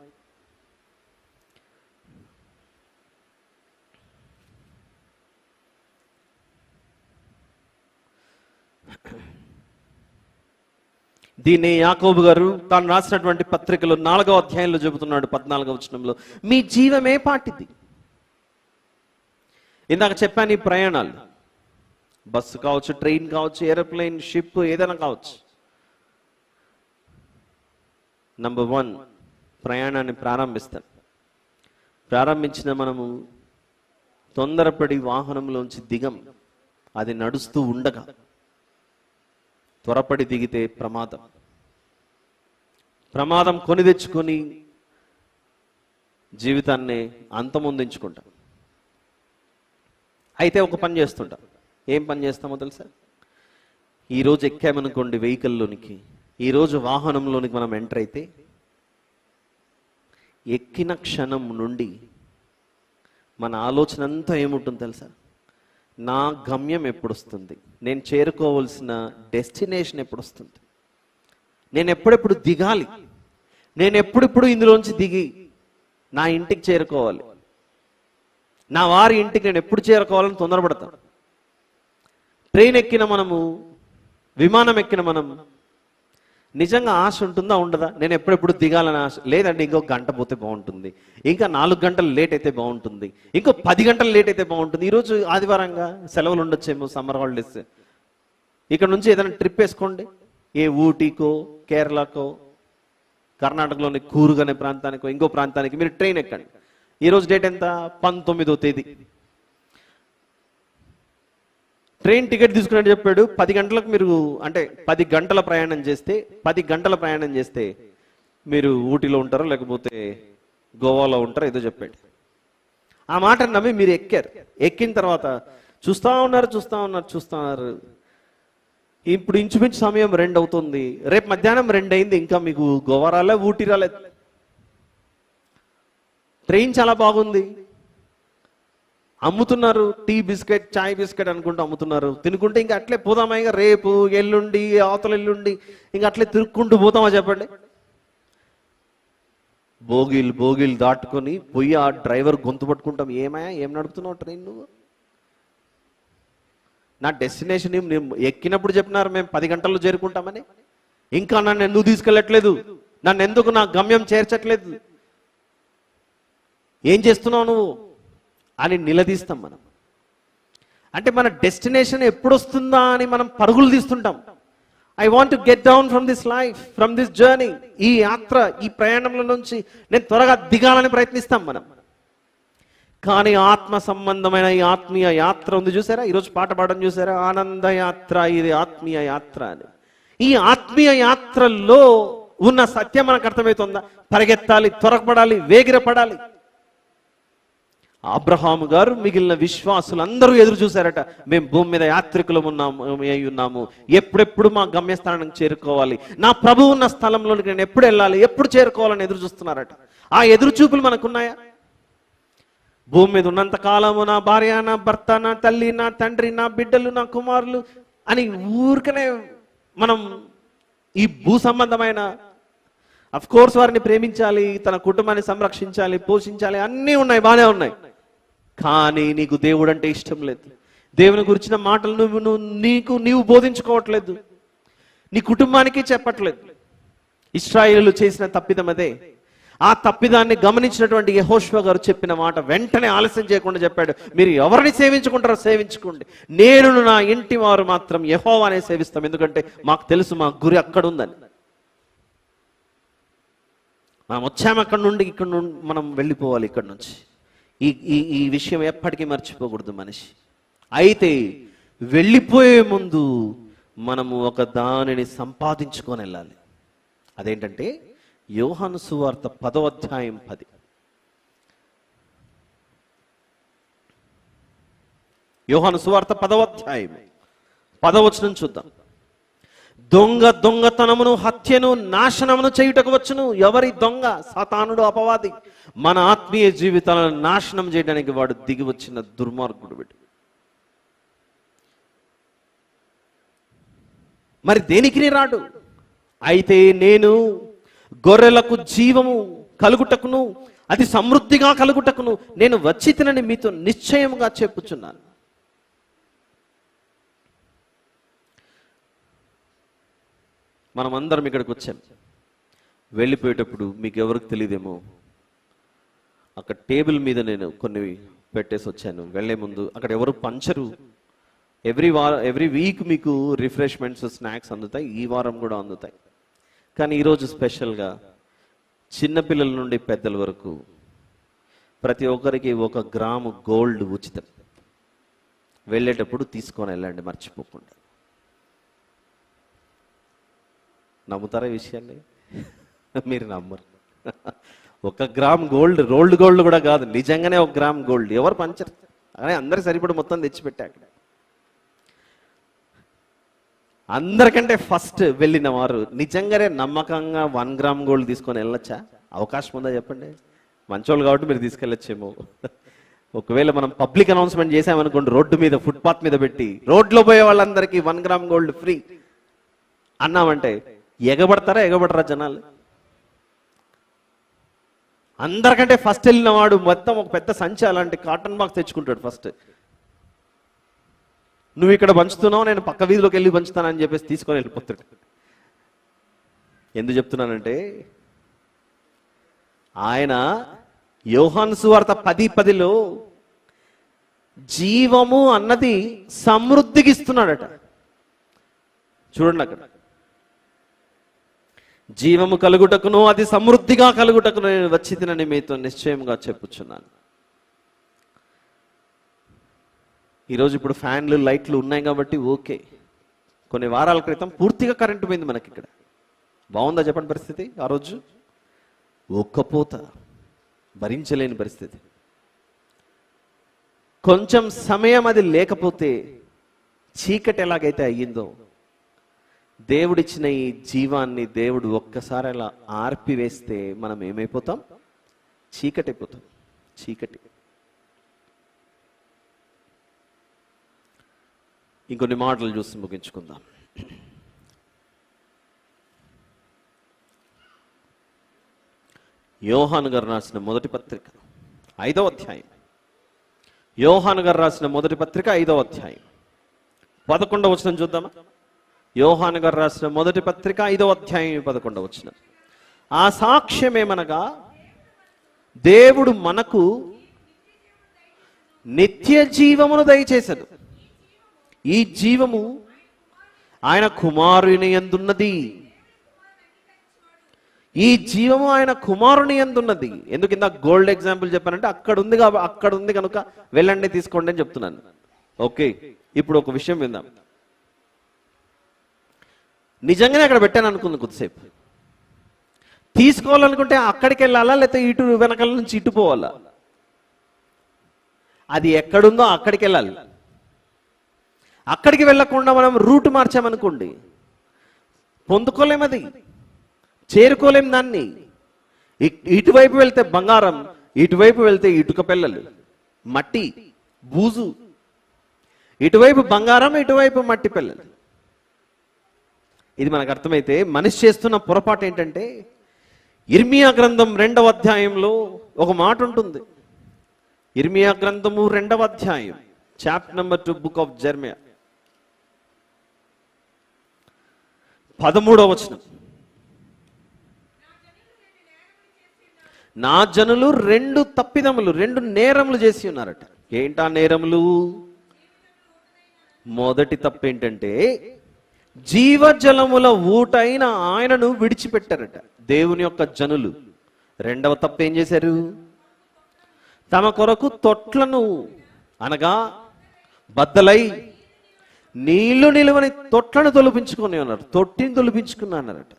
దీన్ని యాకోబు గారు తాను రాసినటువంటి పత్రికలో 4వ అధ్యాయంలో చెబుతున్నాడు. 14వ వచనంలో, మీ జీవమే పాటిది. ఇందాక చెప్పాను, ఈ ప్రయాణాలు బస్సు కావచ్చు, ట్రైన్ కావచ్చు, ఏరోప్లేన్, షిప్, ఏదైనా కావచ్చు. నంబర్ 1, ప్రయాణాన్ని ప్రారంభించిన మనము తొందరపడి వాహనంలోంచి దిగం. అది నడుస్తూ ఉండగా త్వరపడి దిగితే ప్రమాదం కొని తెచ్చుకొని జీవితాన్ని అంతమొందించుకుంటాం. అయితే ఒక పని చేస్తుంటాం. ఏం పని చేస్తామో తెలుసా? ఈరోజు ఎక్కామనుకోండి వెహికల్లోనికి, ఈరోజు వాహనంలోనికి మనం ఎంటర్ అయితే ఎక్కిన క్షణం నుండి మన ఆలోచన అంతా ఏముంటుంది తెలుసా? నా గమ్యం ఎప్పుడు వస్తుంది, నేను చేరుకోవాల్సిన డెస్టినేషన్ ఎప్పుడు వస్తుంది, నేను ఎప్పుడెప్పుడు దిగాలి, నేను ఎప్పుడెప్పుడు ఇందులోంచి దిగి నా ఇంటికి చేరుకోవాలి, నా వారి ఇంటికి నేను ఎప్పుడు చేరుకోవాలని తొందరపడతాను. ట్రైన్ ఎక్కిన మనము, విమానం ఎక్కిన మనం నిజంగా ఆశ ఉంటుందా ఉండదా? నేను ఎప్పుడెప్పుడు దిగాలని ఆశ లేదండి. ఇంకో గంట పోతే బాగుంటుంది, ఇంకా 4 గంటలు లేట్ అయితే బాగుంటుంది, ఇంకో 10 గంటలు లేట్ అయితే బాగుంటుంది. ఈరోజు ఆదివారంగా సెలవులు ఉండొచ్చేమో, సమ్మర్ హాలిడేస్. ఇక్కడ నుంచి ఏదైనా ట్రిప్ వేసుకోండి, ఏ ఊటీకో, కేరళకో, కర్ణాటకలోని కూర్గ్ అనే ప్రాంతానికో, ఇంకో ప్రాంతానికి మీరు ట్రైన్ ఎక్కండి. ఈరోజు డేట్ ఎంత? 19వ తేదీ. ట్రైన్ టికెట్ తీసుకున్నట్టు చెప్పాడు 10 గంటలకు మీరు, అంటే 10 గంటల ప్రయాణం చేస్తే, 10 గంటల ప్రయాణం చేస్తే మీరు ఊటీలో ఉంటారో లేకపోతే గోవాలో ఉంటారో ఏదో చెప్పాడు. ఆ మాట నమ్మి మీరు ఎక్కారు. ఎక్కిన తర్వాత చూస్తూ ఉన్నారు. ఇప్పుడు ఇంచుమించు సమయం 2 అవుతుంది. రేపు మధ్యాహ్నం 2 అయింది, ఇంకా మీకు గోవా రాలే, ఊటీ రాలేదు. ట్రైన్ చాలా బాగుంది, అమ్ముతున్నారు టీ బిస్కెట్, చాయ్ బిస్కెట్ అనుకుంటూ అమ్ముతున్నారు. తినుకుంటే ఇంకా అట్లే పోదామా? ఇంకా రేపు, ఎల్లుండి, అవతల ఎల్లుండి ఇంకా అట్లే తిరుక్కుంటూ పోతామా చెప్పండి? బోగీలు దాటుకొని పోయి ఆ డ్రైవర్ గొంతు పట్టుకుంటాం, ఏమయ్యా ఏం నడుపుతున్నావు ట్రైన్ నువ్వు? నా డెస్టినేషన్ నేను ఎక్కినప్పుడు చెప్పినారు మేము 10 గంటల్లో చేరుకుంటామని, ఇంకా నన్ను ఎందుకు తీసుకెళ్ళట్లేదు, నన్ను ఎందుకు నా గమ్యం చేర్చట్లేదు, ఏం చేస్తున్నావు నువ్వు అని నిలదీస్తాం మనం. అంటే మన డెస్టినేషన్ ఎప్పుడు వస్తుందా అని మనం పరుగులు తీస్తుంటాం. I want to get down from this life, from this journey. ఈ యాత్ర, ఈ ప్రయాణంలో నుంచి నేను త్వరగా దిగాలని ప్రయత్నిస్తాం మనం. కానీ ఆత్మ సంబంధమైన ఈ ఆత్మీయ యాత్ర ఉంది చూసారా? ఈరోజు పాట పాడడం చూసారా? ఆనంద యాత్ర, ఇది ఆత్మీయ యాత్ర అని. ఈ ఆత్మీయ యాత్రలో ఉన్న సత్యం మనకు అర్థమవుతుందా? పరిగెత్తాలి, త్వరపడాలి, వేగిరపడాలి. అబ్రహాము గారు, మిగిలిన విశ్వాసులందరూ ఎదురు చూశారట. మేము భూమి మీద యాత్రికులం ఉన్నాము, ఎప్పుడెప్పుడు మా గమ్యస్థానానికి చేరుకోవాలి, నా ప్రభు ఉన్న స్థలంలోకి నేను ఎప్పుడు వెళ్ళాలి, ఎప్పుడు చేరుకోవాలని ఎదురు చూస్తున్నారట. ఆ ఎదురు చూపులు మనకున్నాయా? భూమి మీద ఉన్నంత కాలము నా భార్య, నా భర్త, నా తల్లి, నా తండ్రి, నా బిడ్డలు, నా కుమారులు అని ఊరికనే మనం ఈ భూ సంబంధమైన, అఫ్ కోర్స్ వారిని ప్రేమించాలి, తన కుటుంబాన్ని సంరక్షించాలి, పోషించాలి, అన్నీ ఉన్నాయి, బాగానే ఉన్నాయి. కానీ నీకు దేవుడు అంటే ఇష్టం లేదు. దేవుని గురించిన మాటలు నీవు బోధించుకోవట్లేదు, నీ కుటుంబానికి చెప్పట్లేదు. ఇశ్రాయేలు చేసిన తప్పిదం అదే. ఆ తప్పిదాన్ని గమనించినటువంటి యెహోషువ గారు చెప్పిన మాట వెంటనే ఆలస్యం చేయకుండా చెప్పాడు, మీరు ఎవరిని సేవించుకుంటారో సేవించుకోండి, నేను నా ఇంటి వారు మాత్రం యెహోవానే సేవిస్తాం, ఎందుకంటే మాకు తెలుసు మా గురి అక్కడ ఉందని. మనం వచ్చాము అక్కడ నుండి, ఇక్కడ నుండి మనం వెళ్ళిపోవాలి. ఇక్కడ నుంచి ఈ విషయం ఎప్పటికీ మర్చిపోకూడదు మనిషి. అయితే వెళ్ళిపోయే ముందు మనము ఒక దానిని సంపాదించుకొని వెళ్ళాలి. అదేంటంటే యోహాను సువార్త 10వ అధ్యాయం 10. యోహాను సువార్త 10వ అధ్యాయం 10వ వచనం చూద్దాం. దొంగతనమును, హత్యను, నాశనమును చేయుటకు వచ్చును. ఎవరి దొంగ? సాతానుడు, అపవాది. మన ఆత్మీయ జీవితాలను నాశనం చేయడానికి వాడు దిగి వచ్చిన దుర్మార్గుడు వీడు. మరి దేనికి రాడు? అయితే నేను గొర్రెలకు జీవము కలుగుటకును, అది సమృద్ధిగా కలుగుటకును నేను వచ్చి తినని మీతో నిశ్చయముగా చెప్పుచున్నాను. మనం అందరం ఇక్కడికి వచ్చాం. వెళ్ళిపోయేటప్పుడు మీకు ఎవరికి తెలియదేమో, అక్కడ టేబుల్ మీద నేను కొన్ని పెట్టేసి వచ్చాను. వెళ్ళే ముందు అక్కడ ఎవరు పంచరు. ఎవ్రీ వీక్ మీకు రిఫ్రెష్మెంట్స్, స్నాక్స్ అందుతాయి. ఈ వారం కూడా అందుతాయి. కానీ ఈరోజు స్పెషల్గా చిన్నపిల్లల నుండి పెద్దల వరకు ప్రతి ఒక్కరికి 1 గ్రాము గోల్డ్ ఉచితం. వెళ్ళేటప్పుడు తీసుకొని వెళ్ళండి, మర్చిపోకుండా. నమ్ముతారా ఈ విషయాన్ని? మీరు నమ్మరు. 1 గ్రామ్ గోల్డ్, రోల్డ్ గోల్డ్ కూడా కాదు, నిజంగానే 1 గ్రామ్ గోల్డ్. ఎవరు పంచరు, అనే అందరికి సరిపడి మొత్తం తెచ్చిపెట్టా. అక్కడ అందరికంటే ఫస్ట్ వెళ్ళిన వారు నిజంగానే నమ్మకంగా 1 గ్రామ్ గోల్డ్ తీసుకొని వెళ్ళొచ్చా? అవకాశం ఉందా చెప్పండి? మంచోళ్ళు కాబట్టి మీరు తీసుకెళ్ళొచ్చేమో. ఒకవేళ మనం పబ్లిక్ అనౌన్స్మెంట్ చేసామనుకోండి, రోడ్డు మీద ఫుట్పాత్ మీద పెట్టి రోడ్లో పోయే వాళ్ళందరికీ 1 గ్రామ్ గోల్డ్ ఫ్రీ అన్నామంటే ఎగబడరా జనాలు? అందరికంటే ఫస్ట్ వెళ్ళిన వాడు మొత్తం ఒక పెద్ద సంచి అలాంటి కాటన్ బాక్స్ తెచ్చుకుంటాడు ఫస్ట్. నువ్వు ఇక్కడ పంచుతున్నావు, నేను పక్క వీధిలోకి వెళ్ళి పంచుతానని చెప్పేసి తీసుకొని వెళ్ళిపోతాడు. ఎందుకు చెప్తున్నానంటే, ఆయన యోహాను సువార్త 10:10లో జీవము అన్నది సమృద్ధికి ఇస్తున్నాడట. చూడండి, అక్కడ జీవము కలుగుటకును అది సమృద్ధిగా కలుగుటకును నేను వచ్చి తినని మీతో నిశ్చయంగా చెప్పుచున్నాను. ఈరోజు ఇప్పుడు ఫ్యాన్లు లైట్లు ఉన్నాయి కాబట్టి ఓకే. కొన్ని వారాల క్రితం పూర్తిగా కరెంటు పోయింది మనకి ఇక్కడ. బాగుందా చెప్పండి పరిస్థితి? ఆ రోజు ఒక్కపోత భరించలేని పరిస్థితి. కొంచెం సమయం అది లేకపోతే చీకటి ఎలాగైతే అయ్యిందో, దేవుడిచ్చిన ఈ జీవాన్ని దేవుడు ఒక్కసారి అలా ఆర్పివేస్తే మనం ఏమైపోతాం? చీకటి అయిపోతాం. చీకటి. ఇంకొన్ని మాటలు చూసి ముగించుకుందాం. యోహాను గారు రాసిన మొదటి పత్రిక 5వ అధ్యాయం. యోహాను గారు రాసిన మొదటి పత్రిక 5వ అధ్యాయం 11వ వచనం చూద్దామా? యోహాను గారు రాసిన మొదటి పత్రిక 5వ అధ్యాయం 11వ వచనం. ఆ సాక్ష్యమేమనగా, దేవుడు మనకు నిత్య జీవమును దయచేశాడు. ఈ జీవము ఆయన కుమారుని యందున్నది. ఈ జీవము ఆయన కుమారుని యందున్నది. ఎందుకు ఇందాక గోల్డ్ ఎగ్జాంపుల్ చెప్పానంటే, అక్కడ ఉంది కనుక వెళ్ళండి తీసుకోండి అని చెప్తున్నాను. ఓకే, ఇప్పుడు ఒక విషయం విందాం. నిజంగానే అక్కడ పెట్టాను అనుకుంది కొద్దిసేపు. తీసుకోవాలనుకుంటే అక్కడికి వెళ్ళాలా, లేకపోతే ఇటు వెనకాల నుంచి ఇటు పోవాలా? అది ఎక్కడుందో అక్కడికి వెళ్ళాలి. అక్కడికి వెళ్ళకుండా మనం రూట్ మార్చామనుకోండి, పొందుకోలేం, అది చేరుకోలేం దాన్ని. ఇటువైపు వెళ్తే బంగారం, ఇటువైపు వెళ్తే ఇటుక పిల్లలు, మట్టి, బూజు. ఇటువైపు బంగారం, ఇటువైపు మట్టి పిల్లలు. ఇది మనకు అర్థమైతే మనిషి చేస్తున్న పొరపాటు ఏంటంటే, ఇర్మియా గ్రంథం 2వ అధ్యాయంలో ఒక మాట ఉంటుంది. ఇర్మియా గ్రంథము 2వ అధ్యాయం, chapter number 2, book of Jeremiah, 13వ వచనం. నా జనులు 2 తప్పిదములు, 2 నేరములు చేసి ఉన్నారట. ఏంటా నేరములు? మొదటి తప్పు ఏంటంటే, జీవజలముల ఊటైన ఆయనను విడిచిపెట్టారట దేవుని యొక్క జనులు. 2వ తప్పు ఏం చేశారు? తమ కొరకు తొట్లను, అనగా బద్దలై నీళ్లు నిలువని తొట్లను తొలిపించుకొని ఉన్నారు. తొట్టిని తొలిపించుకున్నారట.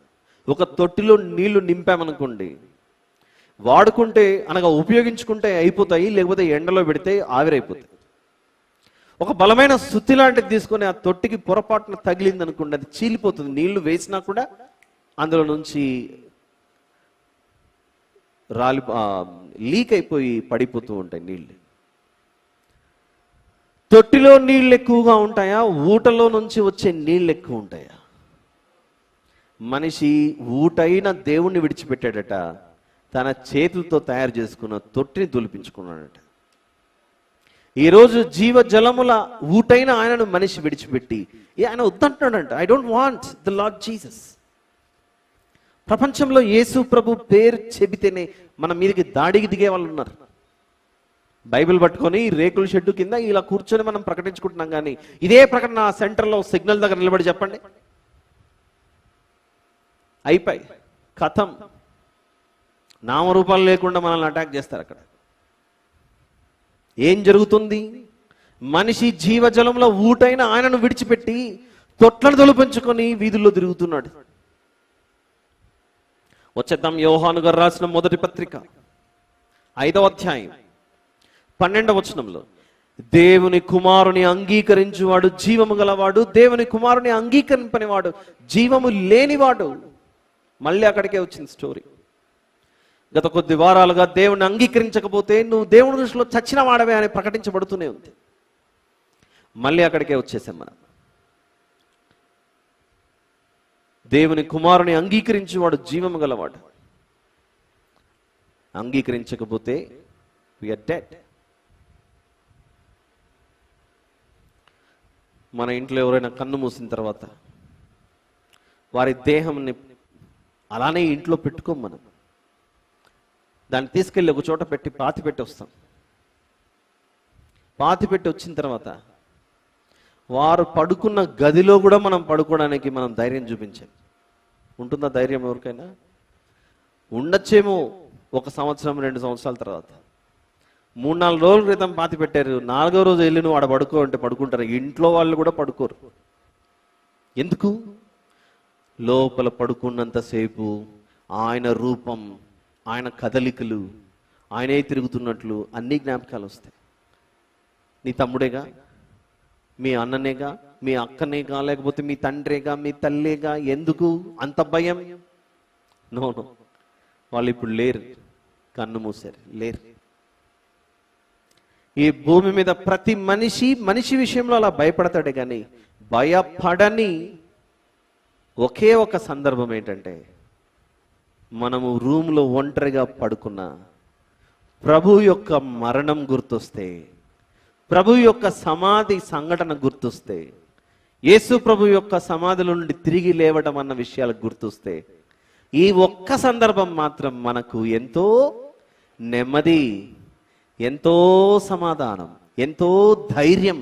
ఒక తొట్టిలో నీళ్లు నింపామనుకోండి, వాడుకుంటే అనగా ఉపయోగించుకుంటే అయిపోతాయి, లేకపోతే ఎండలో పెడితే ఆవిరైపోతాయి. ఒక బలమైన సుత్తి లాంటిది తీసుకొని ఆ తొట్టికి పొరపాటున తగిలింది అనుకోండి, అది చీలిపోతుంది. నీళ్లు వేసినా కూడా అందులో నుంచి లీక్ అయిపోయి పడిపోతూ ఉంటాయి నీళ్ళు. తొట్టిలో నీళ్ళు ఎక్కువగా ఉంటాయా, ఊటలో నుంచి వచ్చే నీళ్ళు ఎక్కువ ఉంటాయా? మనిషి ఊటైన దేవుణ్ణి విడిచిపెట్టాడట, తన చేతులతో తయారు చేసుకున్న తొట్టిని తొలిపించుకున్నాడట. ఈరోజు జీవజలముల ఊటైన ఆయనను మనిషి విడిచిపెట్టి ఆయన వద్దంటున్నాడంట. I don't want the Lord Jesus. ప్రపంచంలో యేసు ప్రభు పేరు చెబితేనే మన మీదకి దాడికి దిగే వాళ్ళు ఉన్నారు. బైబిల్ పట్టుకొని రేకుల షెడ్డు కింద ఇలా కూర్చొని మనం ప్రకటించుకుంటున్నాం, కానీ ఇదే ప్రకటన సెంటర్లో సిగ్నల్ దగ్గర నిలబడి చెప్పండి, అయిపోయి కథం. నామరూపాలు లేకుండా మనల్ని అటాక్ చేస్తారు. అక్కడ ఏం జరుగుతుంది? మనిషి జీవజలంలో ఊటైన ఆయనను విడిచిపెట్టి తొట్లను తొలిపించుకొని వీధుల్లో తిరుగుతున్నాడు. వచ్చేద్దాం యోహాను గారు రాసిన మొదటి పత్రిక 5వ అధ్యాయం 12వ వచనంలో. దేవుని కుమారుని అంగీకరించువాడు జీవము గలవాడు, దేవుని కుమారుని అంగీకరింపనివాడు జీవము లేనివాడు. మళ్ళీ అక్కడికే వచ్చింది స్టోరీ. గత కొద్ది వారాలుగా దేవుని అంగీకరించకపోతే నువ్వు దేవుని దృష్టిలో చచ్చిన వాడవే అని ప్రకటించబడుతూనే ఉంది. మళ్ళీ అక్కడికే వచ్చేసాం మనం. దేవుని కుమారుని అంగీకరించేవాడు జీవము గలవాడు. అంగీకరించకపోతే we are dead. మన ఇంట్లో ఎవరైనా కన్ను మూసిన తర్వాత వారి దేహంని అలానే ఇంట్లో పెట్టుకోం మనం. దాన్ని తీసుకెళ్ళి ఒక చోట పెట్టి పాతిపెట్టి వస్తాం. పాతిపెట్టి వచ్చిన తర్వాత వారు పడుకున్న గదిలో కూడా మనం పడుకోవడానికి మనం ధైర్యం చూపించాం. ఉంటుందా ధైర్యం ఎవరికైనా? ఉండొచ్చేమో 1 సంవత్సరం 2 సంవత్సరాల తర్వాత. 3-4 రోజుల క్రితం పాతి పెట్టారు, 4వ రోజు వెళ్ళి నువ్వు ఆడ పడుకో అంటే పడుకుంటారు. ఇంట్లో వాళ్ళు కూడా పడుకోరు. ఎందుకు? లోపల పడుకున్నంతసేపు ఆయన రూపం, ఆయన కదలికలు, ఆయనే తిరుగుతున్నట్లు అన్ని జ్ఞాపకాలు వస్తాయి. నీ తమ్ముడేగా, మీ అన్ననేగా, మీ అక్కనేగా, లేకపోతే మీ తండ్రేగా, మీ తల్లేగా. ఎందుకు అంత భయం? నో, వాళ్ళు ఇప్పుడు లేరు, కన్ను మూసారు, లేరు. ఈ భూమి మీద ప్రతి మనిషి విషయంలో అలా భయపడతాడే కానీ భయపడని ఒకే ఒక సందర్భం ఏంటంటే, మనము రూమ్లో ఒంటరిగా పడుకున్న ప్రభు యొక్క మరణం గుర్తొస్తే, ప్రభు యొక్క సమాధి సంఘటన గుర్తొస్తే, యేసు ప్రభు యొక్క సమాధుల నుండి తిరిగి లేవడం అన్న విషయాలు గుర్తొస్తే, ఈ ఒక్క సందర్భం మాత్రం మనకు ఎంతో నెమ్మది, ఎంతో సమాధానం, ఎంతో ధైర్యం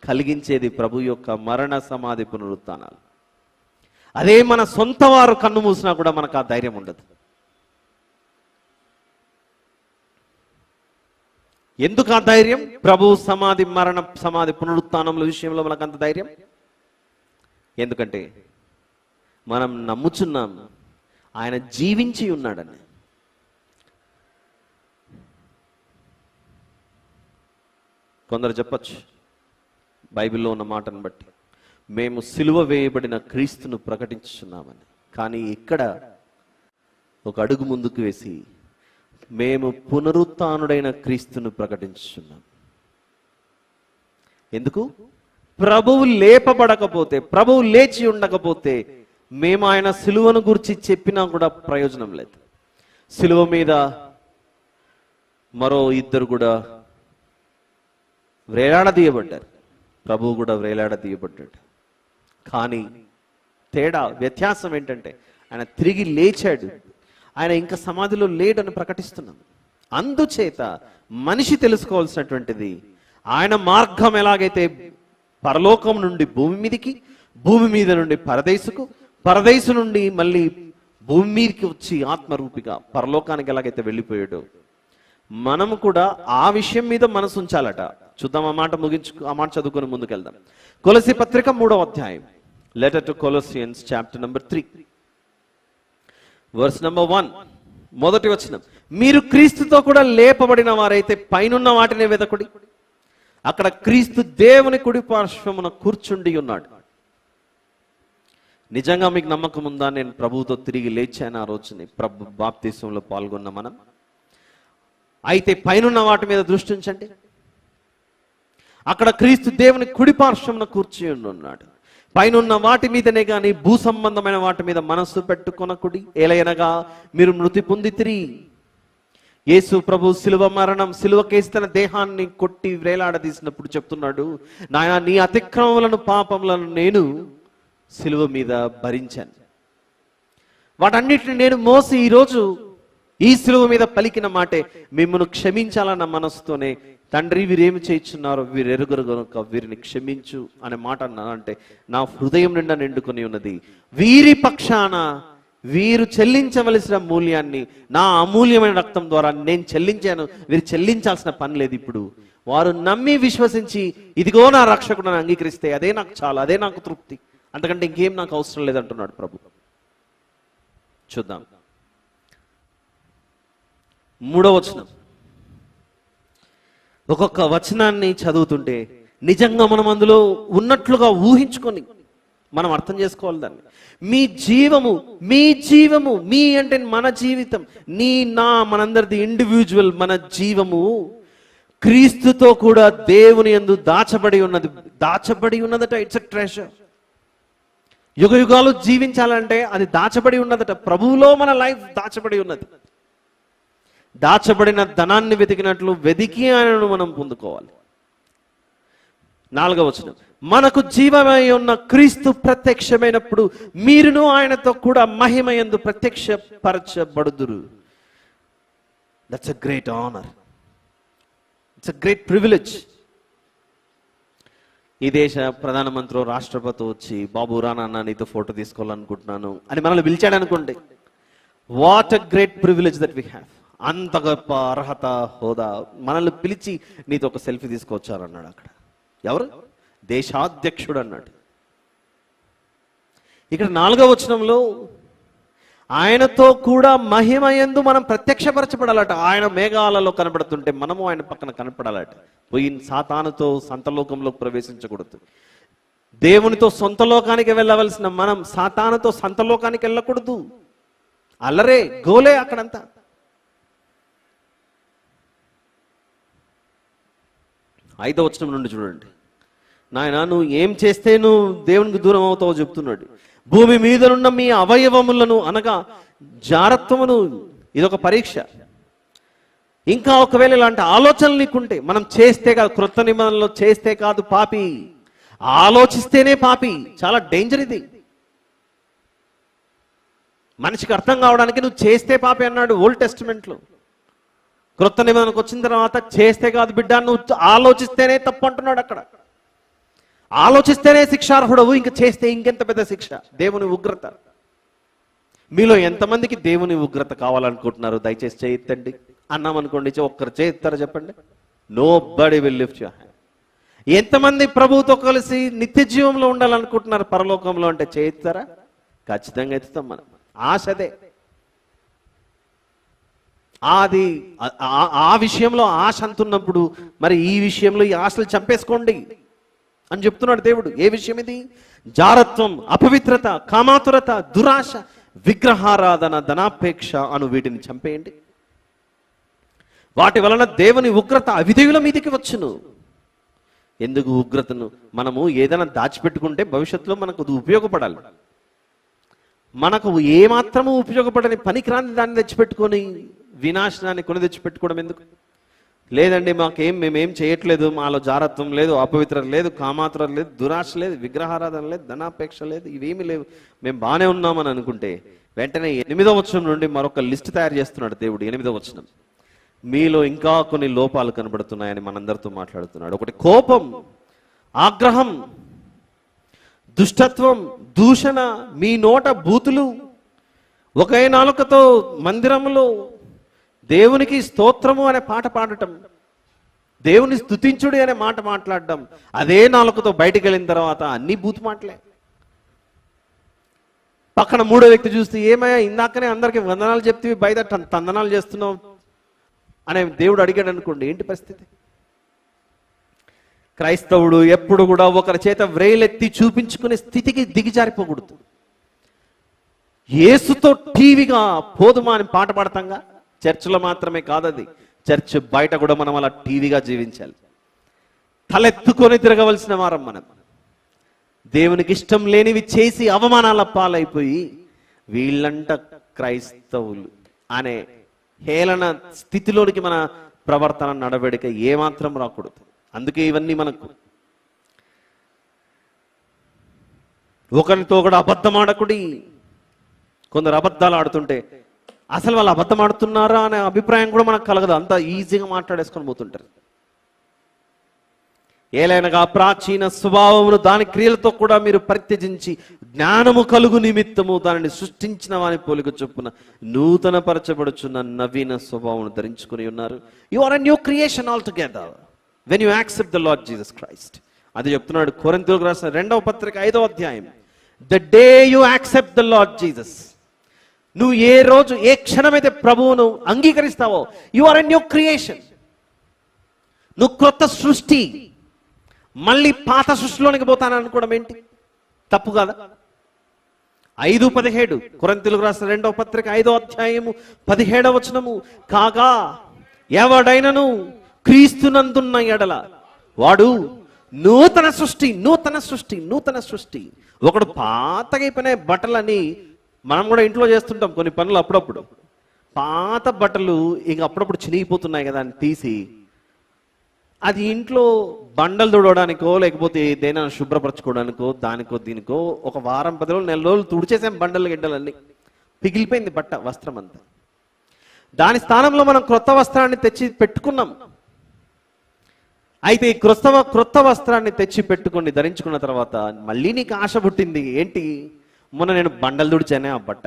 కలిగించేది ప్రభు యొక్క మరణ సమాధి పునరుత్థానాలు. అదే మన సొంత వారు కన్ను మూసినా కూడా మనకు ఆ ధైర్యం ఉండదు. ఎందుకు ఆ ధైర్యం? ప్రభు సమాధి, మరణ సమాధి పునరుత్థానముల విషయంలో మనకు అంత ధైర్యం ఎందుకంటే మనం నమ్ముచున్నాం ఆయన జీవించి ఉన్నాడని. కొందరు చెప్పచ్చు బైబిల్లో ఉన్న మాటను బట్టి, మేము సిలువ వేయబడిన క్రీస్తును ప్రకటించుచున్నామని. కానీ ఇక్కడ ఒక అడుగు ముందుకు వేసి మేము పునరుత్థానుడైన క్రీస్తును ప్రకటించుచున్నాం. ఎందుకు? ప్రభువు లేపబడకపోతే, ప్రభువు లేచి ఉండకపోతే మేము ఆయన సిలువను గురించి చెప్పినా కూడా ప్రయోజనం లేదు. సిలువ మీద మరో 2 కూడా వ్రేలాడదీయబడ్డారు, ప్రభువు కూడా వ్రేలాడదీయబడ్డాడు. కానీ తేడా, వ్యత్యాసం ఏంటంటే ఆయన తిరిగి లేచాడు, ఆయన ఇంకా సమాధిలో లేడని ప్రకటిస్తున్నాం. అందుచేత మనిషి తెలుసుకోవాల్సినటువంటిది, ఆయన మార్గం ఎలాగైతే పరలోకం నుండి భూమి మీదికి, భూమి మీద నుండి పరదేశుకు, పరదేశు నుండి మళ్ళీ భూమి మీదకి వచ్చి ఆత్మరూపిగా పరలోకానికి ఎలాగైతే వెళ్ళిపోయాడో, మనము కూడా ఆ విషయం మీద మనసు ఉంచాలట. చూద్దాం, ఆ మాట చదువుకొని ముందుకెళ్దాం. కొలస్సీ పత్రిక 3వ అధ్యాయం, letter to Colossians chapter number 3 verse number 1, మొదటి వచనం. మీరు క్రీస్తుతో కూడా లేపబడిన వారైతే పైనున్న వాటినే వెదకుడి, అక్కడ క్రీస్తు దేవుని కుడి పార్శ్వమున కూర్చుండి ఉన్నాడు. నిజంగా మీకు నమ్మకం ఉందా నేను ప్రభువుతో తిరిగి లేచాను ఆ రోజుని, ప్రభు బాప్తిసంలో పాల్గొన్న మనం? అయితే పైనున్న వాటి మీద దృష్టి ఉంచండి. అక్కడ క్రీస్తు దేవుని కుడి పార్శ్వమున కూర్చుని ఉన్నాడు. పైనున్న వాటి మీదనే గాని భూ సంబంధమైన వాటి మీద మనస్సు పెట్టుకొనకుడి. ఏలయనగా మీరు మృతి పొందితిరి. యేసు ప్రభు సిలువ మరణం, సిలువకేసి తన దేహాన్ని కొట్టి వ్రేలాడదీసినప్పుడు చెప్తున్నాడు, నాయనా నీ అతిక్రమములను పాపములను నేను సిలువ మీద భరించాను, వాటన్నిటిని నేను మోసి ఈరోజు ఈ సిలువ మీద పలికిన మాటే మిమ్మల్ని క్షమించాలన్న మనసుతోనే, తండ్రి వీరేమి చేయించున్నారో వీరెరుగురు గనుక వీరిని క్షమించు అనే మాట అన్నానంటే నా హృదయం నిండా నిండుకొని ఉన్నది. వీరి పక్షాన వీరు చెల్లించవలసిన మూల్యాన్ని నా అమూల్యమైన రక్తం ద్వారా నేను చెల్లించాను, వీరు చెల్లించాల్సిన పని లేదు. ఇప్పుడు వారు నమ్మి విశ్వసించి ఇదిగో నా రక్షకుడు అని అంగీకరిస్తే అదే నాకు చాలు, అదే నాకు తృప్తి, అంతకంటే ఇంకేం నాకు అవసరం లేదంటున్నాడు ప్రభు. చూద్దాం 3వ వచనం. ఒక్కొక్క వచనాన్ని చదువుతుంటే నిజంగా మనం అందులో ఉన్నట్లుగా ఊహించుకొని మనం అర్థం చేసుకోవాలి దాన్ని. మీ జీవము, మీ జీవము, మీ అంటే మన జీవితం, నీ నా మనందరిది ఇండివిజువల్ మన జీవము క్రీస్తుతో కూడా దేవుని యందు దాచబడి ఉన్నదట. It's a treasure. యుగ యుగాలు జీవించాలంటే అది దాచబడి ఉన్నదట. ప్రభువులో మన లైఫ్ దాచబడి ఉన్నది. దాచబడిన ధనాన్ని వెతికినట్లు వెతికి ఆయనను మనం పొందుకోవాలి. 4వ వచనం, మనకు జీవమై ఉన్న క్రీస్తు ప్రత్యక్షమైనప్పుడు మీరును ఆయనతో కూడా మహిమయందు ప్రత్యక్షపరచబడుదురు. That's a great honour. It's a great privilege. ఈ దేశ ప్రధానమంత్రి రాష్ట్రపతి వచ్చి, బాబు రానా నీతో ఫోటో తీసుకోవాలనుకుంటున్నాను అని మనల్ని పిలిచాడు అనుకోండి, what a great privilege that we have. అంత గొప్ప అర్హత, హోదా. మనల్ని పిలిచి నీతో ఒక సెల్ఫీ తీసుకొచ్చారన్నాడు. అక్కడ ఎవరు? దేశాధ్యక్షుడు అన్నాడు. ఇక్కడ 4వ వచనంలో ఆయనతో కూడా మహిమయందు మనం ప్రత్యక్షపరచబడాలట. ఆయన మేఘాలలో కనబడుతుంటే మనము ఆయన పక్కన కనపడాలట. పోయి సాతానుతో సంతలోకంలోకి ప్రవేశించకూడదు. దేవునితో సొంత లోకానికి వెళ్ళవలసిన మనం సాతానుతో సంతలోకానికి వెళ్ళకూడదు. అల్లరే గోలే అక్కడంతా. 5వ వచనం నుండి చూడండి. నాయన, నువ్వు ఏం చేస్తే నువ్వు దేవునికి దూరం అవుతావో చెప్తున్నాడు. భూమి మీదనున్న మీ అవయవములను అనగా జారత్వమును, ఇదొక పరీక్ష. ఇంకా ఒకవేళ ఇలాంటి ఆలోచనలు నీకుంటే, మనం చేస్తే కాదు, క్రొత్త నిబంధనలో చేస్తే కాదు పాపి, ఆలోచిస్తేనే పాపి. చాలా డేంజర్ ఇది. మనిషికి అర్థం కావడానికి నువ్వు చేస్తే పాపి అన్నాడు ఓల్డ్ టెస్టిమెంట్లో. క్రొత్త నిబంధనకు వచ్చిన తర్వాత చేస్తే కాదు బిడ్డ, నువ్వు ఆలోచిస్తేనే తప్పు అంటున్నాడు అక్కడ. ఆలోచిస్తేనే శిక్షార్హుడవు, ఇంకా చేస్తే ఇంకెంత పెద్ద శిక్ష. దేవుని ఉగ్రత. మీలో ఎంతమందికి దేవుని ఉగ్రత కావాలనుకుంటున్నారు? దయచేసి చేయొద్దండి అన్నామనుకోండి, ఒక్కరు చేయిస్తారా చెప్పండి? Nobody will lift your hand. ఎంతమంది ప్రభువుతో కలిసి నిత్య జీవంలో ఉండాలనుకుంటున్నారు పరలోకంలో అంటే చేయిస్తారా? ఖచ్చితంగా ఎత్తుతాం మనం. ఆశదే. అది ఆ విషయంలో ఆశ అంటున్నప్పుడు మరి ఈ విషయంలో ఈ ఆశలు చంపేసుకోండి అని చెప్తున్నాడు దేవుడు. ఏ విషయం ఇది? జారత్వం, అపవిత్రత, కామాతురత, దురాశ, విగ్రహారాధన, ధనాపేక్ష అను వీటిని చంపేయండి. వాటి వలన దేవుని ఉగ్రత అవిధేయుల మీదకి వచ్చును. ఎందుకు ఉగ్రతను? మనము ఏదైనా దాచిపెట్టుకుంటే భవిష్యత్తులో మనకు ఉపయోగపడాలి. మనకు ఏమాత్రము ఉపయోగపడని పనికిరాని దాన్ని తెచ్చిపెట్టుకొని వినాశనాన్ని కొని తెచ్చిపెట్టుకోవడం ఎందుకు? లేదండి మేమేం చేయట్లేదు, మాలో జారత్వం లేదు, అపవిత్రత లేదు, కామాతురత లేదు, దురాశ లేదు, విగ్రహారాధన లేదు, ధనాపేక్ష లేదు, ఇవేమి లేవు, మేము బాగానే ఉన్నామని అనుకుంటే వెంటనే 8వ వచనం నుండి మరొక లిస్ట్ తయారు చేస్తున్నాడు దేవుడు. 8వ వచనం, మీలో ఇంకా కొన్ని లోపాలు కనబడుతున్నాయని మనందరితో మాట్లాడుతున్నాడు. ఒకటి కోపం, ఆగ్రహం, దుష్టత్వం, దూషణ, మీ నోట బూతులు, ఒకే నాలుకతో మందిరంలో దేవునికి స్తోత్రము అనే పాట పాడటం, దేవుని స్తుతించుడి అనే మాట మాట్లాడడం, అదే నాలుకతో బయటికి వెళ్ళిన తర్వాత అన్ని బూతు మాటలే. పక్కన 3వ వ్యక్తి చూస్తే, ఏమయ్యా ఇందాకనే అందరికి వందనాలు చెప్తే బయట తందనాలు చేస్తున్నావు అనే దేవుడు అడిగాడు అనుకోండి, ఏంటి పరిస్థితి? క్రైస్తవుడు ఎప్పుడు కూడా ఒకరి చేత వ్రేలెత్తి చూపించుకునే స్థితికి దిగజారిపోకూడదు. యేసుతో టీవీగా పోదుమా అని పాట పాడతాంగా, చర్చిలో మాత్రమే కాదది, చర్చ్ బయట కూడా మనం అలా టీవీగా జీవించాలి. తలెత్తుకొని తిరగవలసిన వారం మనం. దేవునికి ఇష్టం లేనివి చేసి అవమానాల పాలైపోయి వీళ్ళంట క్రైస్తవులు అనే హేళన స్థితిలోనికి మన ప్రవర్తన నడవడిక ఏమాత్రం రాకూడదు. అందుకే ఇవన్నీ మనకు. ఒకరితో కూడా అబద్ధం ఆడకుడి. కొందరు అబద్ధాలు ఆడుతుంటే అసలు వాళ్ళు అబద్ధం ఆడుతున్నారా అనే అభిప్రాయం కూడా మనకు కలగదు, అంత ఈజీగా మాట్లాడేసుకొని పోతుంటారు. ఏలైనగా ప్రాచీన స్వభావమును దాని క్రియలతో కూడా మీరు పరిత్యజించి జ్ఞానము కలుగు నిమిత్తము దానిని సృష్టించిన వాని పోలిక చొప్పున నూతన పరచబడుచున్న నవీన స్వభావం ధరించుకుని ఉన్నారు. You are a new creation all together when you accept the Lord Jesus Christ. అది చెప్తున్నాడు కొరింథీయులకు రాసిన 2వ పత్రిక 5వ అధ్యాయం. The day you accept the Lord Jesus, నువ్వు ఏ రోజు ఏ క్షణమైతే ప్రభువును అంగీకరిస్తావో, you are a new creation. నువ్వు క్రొత్త సృష్టి. మళ్ళీ పాత సృష్టిలోనికి పోతాననుకోవడం ఏంటి? తప్పు కాదా? 5:17 కొరింథీయులకు రాసిన 2వ పత్రిక 5వ అధ్యాయము 17వ వచనము, కాగా ఎవడైనను క్రీస్తునందున్న ఎడల వాడు నూతన సృష్టి, నూతన సృష్టి, నూతన సృష్టి. ఒకడు పాతగైపోయిన బట్టలని మనం కూడా ఇంట్లో చేస్తుంటాం కొన్ని పనులు. అప్పుడప్పుడు పాత బట్టలు ఇక అప్పుడప్పుడు చినిగిపోతున్నాయి కదా అని తీసి అది ఇంట్లో బండలు తుడవడానికో లేకపోతే దేని శుభ్రపరచుకోవడానికో దానికో దీనికో ఒక వారం 10 రోజులు 4 రోజులు తుడిచేసాం బండలు గిడ్డలన్నీ, పిగిలిపోయింది బట్ట వస్త్రం అంతా. దాని స్థానంలో మనం క్రొత్త వస్త్రాన్ని తెచ్చి పెట్టుకున్నాం. అయితే ఈ క్రొత్త వస్త్రాన్ని తెచ్చి పెట్టుకుని ధరించుకున్న తర్వాత మళ్ళీ నీకు ఆశ పుట్టింది ఏంటి? మొన్న నేను బండలు తుడిచానే ఆ బట్ట,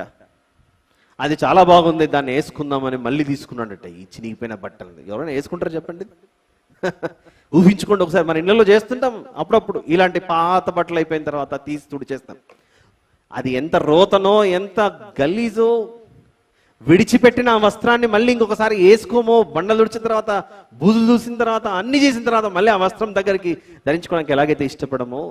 అది చాలా బాగుంది, దాన్ని వేసుకుందామని మళ్ళీ తీసుకున్నాడట ఈ చినిగిపోయిన బట్టలు. ఎవరైనా వేసుకుంటారు చెప్పండి? ఊహించుకోండి ఒకసారి. మన ఇళ్ళలో చేస్తుంటాం అప్పుడప్పుడు ఇలాంటి పాత బట్టలు అయిపోయిన తర్వాత తీసి తుడిచేస్తాం. అది ఎంత రోతనో ఎంత గలీజో, విడిచిపెట్టిన ఆ వస్త్రాన్ని మళ్ళీ ఇంకొకసారి వేసుకోమో, బండలు తుడిచిన తర్వాత బూజులు చూసిన తర్వాత అన్ని చేసిన తర్వాత మళ్ళీ ఆ వస్త్రం దగ్గరికి ధరించుకోవడానికి ఎలాగైతే ఇష్టపడమో,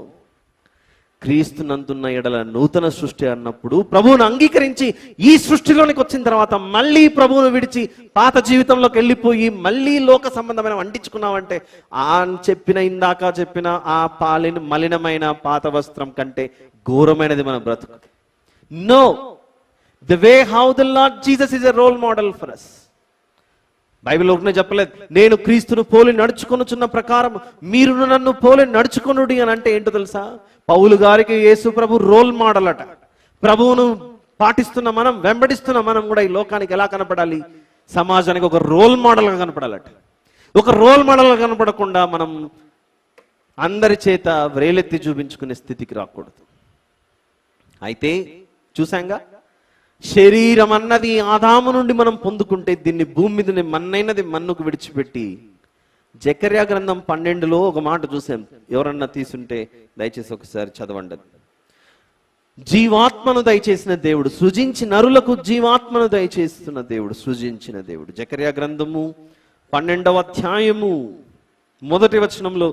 క్రీస్తునందున్న ఎడల నూతన సృష్టి అన్నప్పుడు ప్రభువును అంగీకరించి ఈ సృష్టిలోనికి వచ్చిన తర్వాత మళ్ళీ ప్రభువును విడిచి పాత జీవితంలోకి వెళ్ళిపోయి మళ్ళీ లోక సంబంధమైన వండించుకున్నామంటే ఇందాక చెప్పిన ఆ మలినమైన పాత వస్త్రం కంటే ఘోరమైనది మన బ్రతుకు. No, the way how the Lord Jesus is a role model for us. Bible ఒకనే చెప్పలేదు, నేను క్రీస్తును పోలి నడుచుకొనుచున్న ప్రకారం మీరు నన్ను పోలి నడుచుకొనుడి అని అంటే ఏంటో తెలుసా? పౌలు గారికి యేసు ప్రభు రోల్ మోడల్ అట. ప్రభువును పాటిస్తున్న మనం, వెంబడిస్తున్న మనం కూడా ఈ లోకానికి ఎలా కనపడాలి? సమాజానికి ఒక రోల్ మోడల్గా కనపడాలట. ఒక రోల్ మోడల్గా కనపడకుండా మనం అందరి చేత వ్రేలెత్తి చూపించుకునే స్థితికి రాకూడదు. అయితే చూసాంగా, శరీరం అన్నది ఆదాము నుండి మనం పొందుకుంటే దీన్ని భూమి మీద మన్నైనది మన్నుకు విడిచిపెట్టి, జకర్యా గ్రంథం 12లో ఒక మాట చూసాం. ఎవరన్నా తీసుంటే దయచేసి ఒకసారి చదవండి. జీవాత్మను దయచేసిన దేవుడు, సృజించి నరులకు జీవాత్మను దయచేస్తున్న దేవుడు, సృజించిన దేవుడు. జకర్యా గ్రంథము 12వ అధ్యాయము 1వ వచనంలో,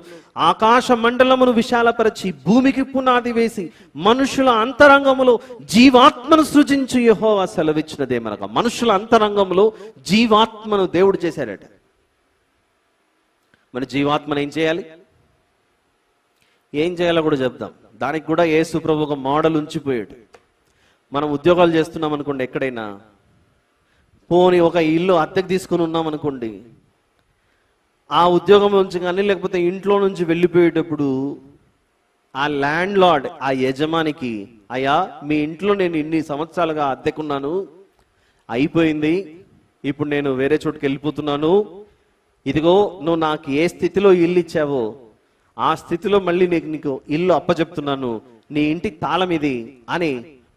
ఆకాశ మండలమును విశాలపరచి భూమికి పునాది వేసి మనుషుల అంతరంగములో జీవాత్మను సృజించు యెహోవా సెలవిచ్చినదేమనగా, మనుషుల అంతరంగంలో జీవాత్మను దేవుడు చేశాడట. మన జీవాత్మను ఏం చేయాలి? ఏం చేయాలో కూడా చెప్దాం. దానికి కూడా యేసు ప్రభు ఒక మోడల్ ఉంచిపోయాడు. మనం ఉద్యోగాలు చేస్తున్నాం అనుకోండి, ఎక్కడైనా పోని ఒక ఇల్లు అద్దెకు తీసుకుని ఉన్నాం అనుకోండి, ఆ ఉద్యోగం నుంచి కానీ లేకపోతే ఇంట్లో నుంచి వెళ్ళిపోయేటప్పుడు ఆ ల్యాండ్ లార్డ్, ఆ యజమానికి, అయ్యా మీ ఇంట్లో నేను ఇన్ని సంవత్సరాలుగా అద్దెకున్నాను, అయిపోయింది, ఇప్పుడు నేను వేరే చోటుకి వెళ్ళిపోతున్నాను, ఇదిగో నువ్వు నాకు ఏ స్థితిలో ఇల్లు ఇచ్చావో ఆ స్థితిలో మళ్ళీ నీకు ఇల్లు అప్పచెప్తున్నాను, నీ ఇంటికి తాళం ఇది అని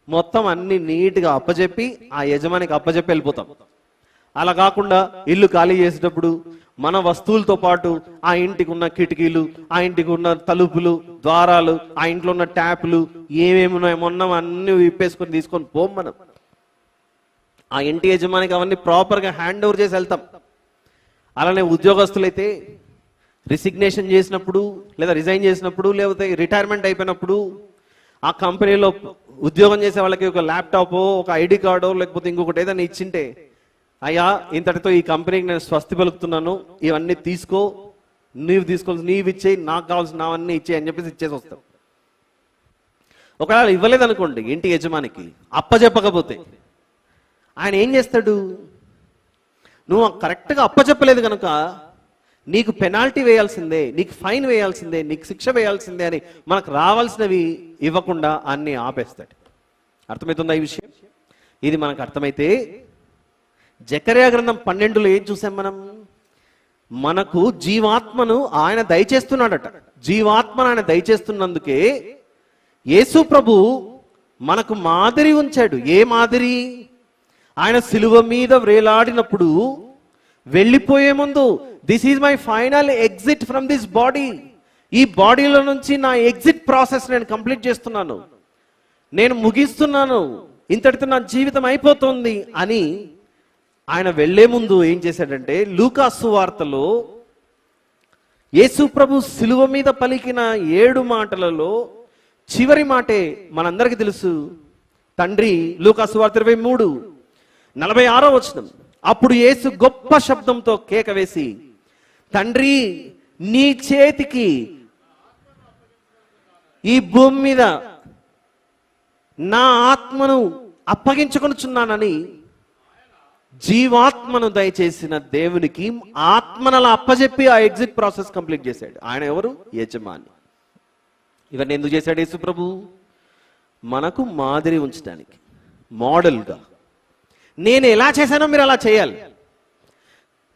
మొత్తం అన్ని నీట్గా అప్పచెప్పి ఆ యజమానికి అప్పచెప్పి వెళ్ళిపోతాం. అలా కాకుండా ఇల్లు ఖాళీ చేసేటప్పుడు మన వస్తువులతో పాటు ఆ ఇంటికి ఉన్న కిటికీలు, ఆ ఇంటికి ఉన్న తలుపులు, ద్వారాలు, ఆ ఇంట్లో ఉన్న ట్యాపులు ఏమేమి ఉన్నాయో మొన్న అన్ని విప్పేసుకొని తీసుకొని పోం. మనం ఆ ఇంటి యజమానికి అవన్నీ ప్రాపర్గా హ్యాండ్ ఓవర్ చేసి వెళ్తాం. అలానే ఉద్యోగస్తులైతే రిసిగ్నేషన్ చేసినప్పుడు లేదా రిజైన్ చేసినప్పుడు లేకపోతే రిటైర్మెంట్ అయిపోయినప్పుడు ఆ కంపెనీలో ఉద్యోగం చేసే వాళ్ళకి ఒక ల్యాప్టాప్, ఒక ఐడి కార్డో లేకపోతే ఇంకొకటి ఏదైనా ఇచ్చింటే, అయ్యా ఇంతటితో ఈ కంపెనీకి నేను స్వస్తి పలుకుతున్నాను, ఇవన్నీ తీసుకో, నీవు తీసుకోవాల్సి నీవు ఇచ్చేయి, నాకు కావాల్సినవన్నీ ఇచ్చేయి అని చెప్పేసి ఇచ్చేసి వస్తాం. ఒకవేళ ఇవ్వలేదనుకోండి ఇంటి యజమానికి, అప్పచెప్పకపోతే ఆయన ఏం చేస్తాడు? నువ్వు కరెక్ట్గా అప్పచెప్పలేదు కనుక నీకు పెనాల్టీ వేయాల్సిందే, నీకు ఫైన్ వేయాల్సిందే, నీకు శిక్ష వేయాల్సిందే అని మనకు రావాల్సినవి ఇవ్వకుండా అన్ని ఆపేస్తాడు. అర్థమవుతుందా ఈ విషయం? ఇది మనకు అర్థమైతే జకర్యా గ్రంథం 12లో ఏం చూసాం మనం? మనకు జీవాత్మను ఆయన దయచేస్తున్నాడట. జీవాత్మను ఆయన దయచేస్తున్నందుకే యేసు ప్రభు మనకు మాదిరి ఉంచాడు. ఏ మాదిరి? ఆయన సిలువ మీద వేలాడినప్పుడు వెళ్ళిపోయే ముందు, this is my final exit from this body, ఈ బాడీలో నుంచి నా ఎగ్జిట్ ప్రాసెస్ నేను కంప్లీట్ చేస్తున్నాను, నేను ముగిస్తున్నాను, ఇంతటితో నా జీవితం అయిపోతుంది అని ఆయన వెళ్లే ముందు ఏం చేశాడంటే, లూకా సువార్తలో యేసు ప్రభు సిలువ మీద పలికిన 7 మాటలలో చివరి మాటే మనందరికీ తెలుసు. తండ్రి, లూకాసు వార్త 23:46 అప్పుడు యేసు గొప్ప శబ్దంతో కేక వేసి, తండ్రి, నీ చేతికి ఈ భూమి మీద నా ఆత్మను అప్పగించుకొనుచున్నానని జీవాత్మను దయచేసిన దేవునికి ఆత్మనలా అప్పచెప్పి ఆ ఎగ్జిట్ ప్రాసెస్ కంప్లీట్ చేశాడు. ఆయన ఎవరు? యజమాని. ఇవన్నీ ఎందుకు చేశాడు యేసు ప్రభు? మనకు మాదిరి ఉంచడానికి, మోడల్గా. నేను ఎలా చేశానో మీరు అలా చేయాలి.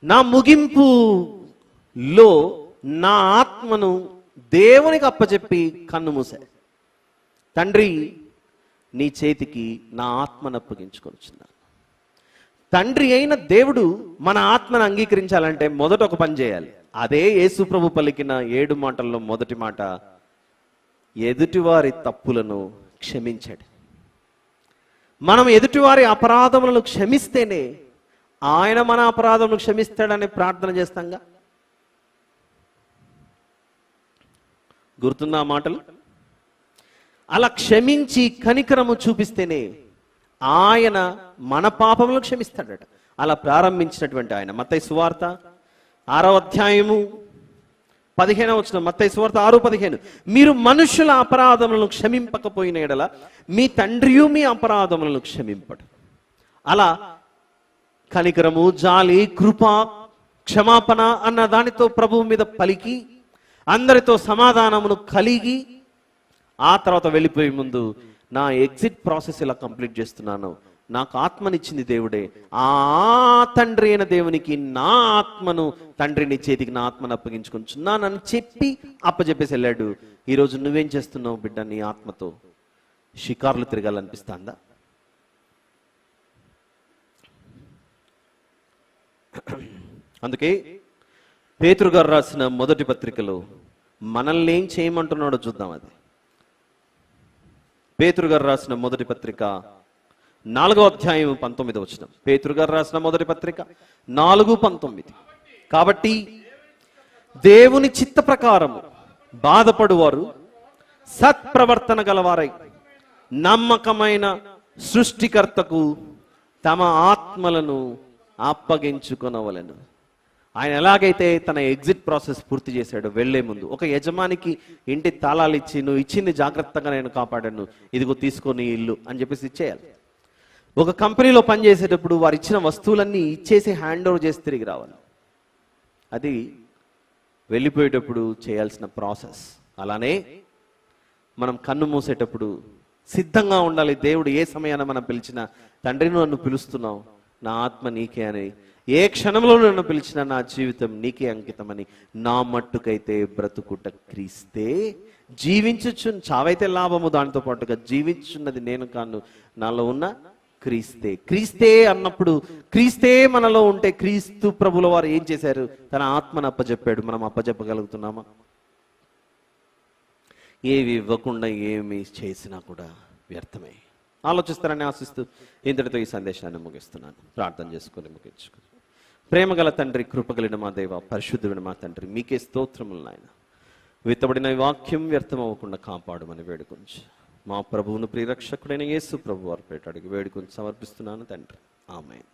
నా ముగింపులో నా ఆత్మను దేవునికి అప్పచెప్పి కన్ను మూశాడు. తండ్రి, నీ చేతికి నా ఆత్మను అప్పగించుకొనుచున్నాను. తండ్రి అయిన దేవుడు మన ఆత్మను అంగీకరించాలంటే మొదట ఒక పని చేయాలి. అదే యేసు ప్రభు పలికిన 7 మాటల్లో మొదటి మాట, ఎదుటివారి తప్పులను క్షమించాడు. మనం ఎదుటివారి అపరాధములను క్షమిస్తేనే ఆయన మన అపరాధములను క్షమిస్తాడని ప్రార్థన చేస్తాంగా. గుర్తున్న మాటలు? అలా క్షమించి కనికరము చూపిస్తేనే ఆయన మన పాపములను క్షమిస్తాడట. అలా ప్రారంభించినటువంటి ఆయన మత్తయి సువార్త 6వ అధ్యాయము 15 మత్తయి సువార్త 6:15 మీరు మనుషుల అపరాధములను క్షమింపకపోయిన ఎడల మీ తండ్రియు మీ అపరాధములను క్షమింపడు. అలా కనికరము, జాలి, కృప, క్షమాపణ అన్న దానితో ప్రభువు మీద పలికి అందరితో సమాధానమును కలిగి ఆ తర్వాత వెళ్ళిపోయే ముందు నా ఎగ్జిట్ ప్రాసెస్ ఇలా కంప్లీట్ చేస్తున్నాను. నాకు ఆత్మనిచ్చింది దేవుడే, ఆ తండ్రి అయిన దేవునికి నా ఆత్మను, తండ్రిని చేతికి నా ఆత్మను అప్పగించుకుంటున్నానని చెప్పి అప్పచెప్పేసి వెళ్ళాడు. ఈరోజు నువ్వేం చేస్తున్నావు బిడ్డ? నీ ఆత్మతో షికార్లు తిరగాలనిపిస్తుందా? అందుకే పేతురు గారు రాసిన మొదటి పత్రికలో మనల్ని ఏం చేయమంటున్నాడో చూద్దాం. అది పేతురు గారు రాసిన మొదటి పత్రిక 4వ అధ్యాయం 19 పేతురు గారు రాసిన మొదటి పత్రిక 4:19 కాబట్టి దేవుని చిత్త ప్రకారము బాధపడువారు సత్ప్రవర్తన గలవారై నమ్మకమైన సృష్టికర్తకు తమ ఆత్మలను అప్పగించుకొనవలెను. ఆయన ఎలాగైతే తన ఎగ్జిట్ ప్రాసెస్ పూర్తి చేశాడో వెళ్లే ముందు, ఒక యజమానికి ఇంటి తాళాలు ఇచ్చి, నువ్వు ఇచ్చింది జాగ్రత్తగా నేను కాపాడాను, ఇదిగో తీసుకొని ఇల్లు అని చెప్పేసి ఇచ్చేయాలి. ఒక కంపెనీలో పనిచేసేటప్పుడు వారు ఇచ్చిన వస్తువులన్నీ ఇచ్చేసి హ్యాండ్ ఓవర్ చేసి తిరిగి రావాలి. అది వెళ్ళిపోయేటప్పుడు చేయాల్సిన ప్రాసెస్. అలానే మనం కన్ను మూసేటప్పుడు సిద్ధంగా ఉండాలి. దేవుడు ఏ సమయాన మనం పిలిచినా, తండ్రి నన్ను పిలుస్తున్నావు, నా ఆత్మ నీకే అని, ఏ క్షణంలో నన్ను పిలిచినా నా జీవితం నీకే అంకితమని, నా మట్టుకైతే బ్రతుకుట క్రీస్తే, జీవించచ్చు, చావైతే లాభము, దానితో పాటుగా జీవించున్నది నేను కాను, నాలో ఉన్న క్రీస్తే. క్రీస్తే అన్నప్పుడు, క్రీస్తే మనలో ఉంటే, క్రీస్తు ప్రభుల వారు ఏం చేశారు? తన ఆత్మను అప్పచెప్పాడు. మనం అప్పచెప్పగలుగుతున్నామా? ఏవి ఇవ్వకుండా ఏమి చేసినా కూడా వ్యర్థమే. ఆలోచిస్తారని ఆశిస్తూ ఇంతటితో ఈ సందేశాన్ని ముగిస్తున్నాను. ప్రార్థన చేసుకుని ముగించుకుని. ప్రేమగల తండ్రి, కృపగలిగిన మా దేవ, పరిశుద్ధుడిన మా తండ్రి, మీకే స్తోత్రములు నాయన. విత్తబడిన వాక్యం వ్యర్థం అవ్వకుండా కాపాడమని వేడుకొంచి, మా ప్రభువును ప్రియరక్షకుడైన యేసు ప్రభు వారి పేట అడిగి వేడుకొని సమర్పిస్తున్నాను తండ్రి. ఆమేన్.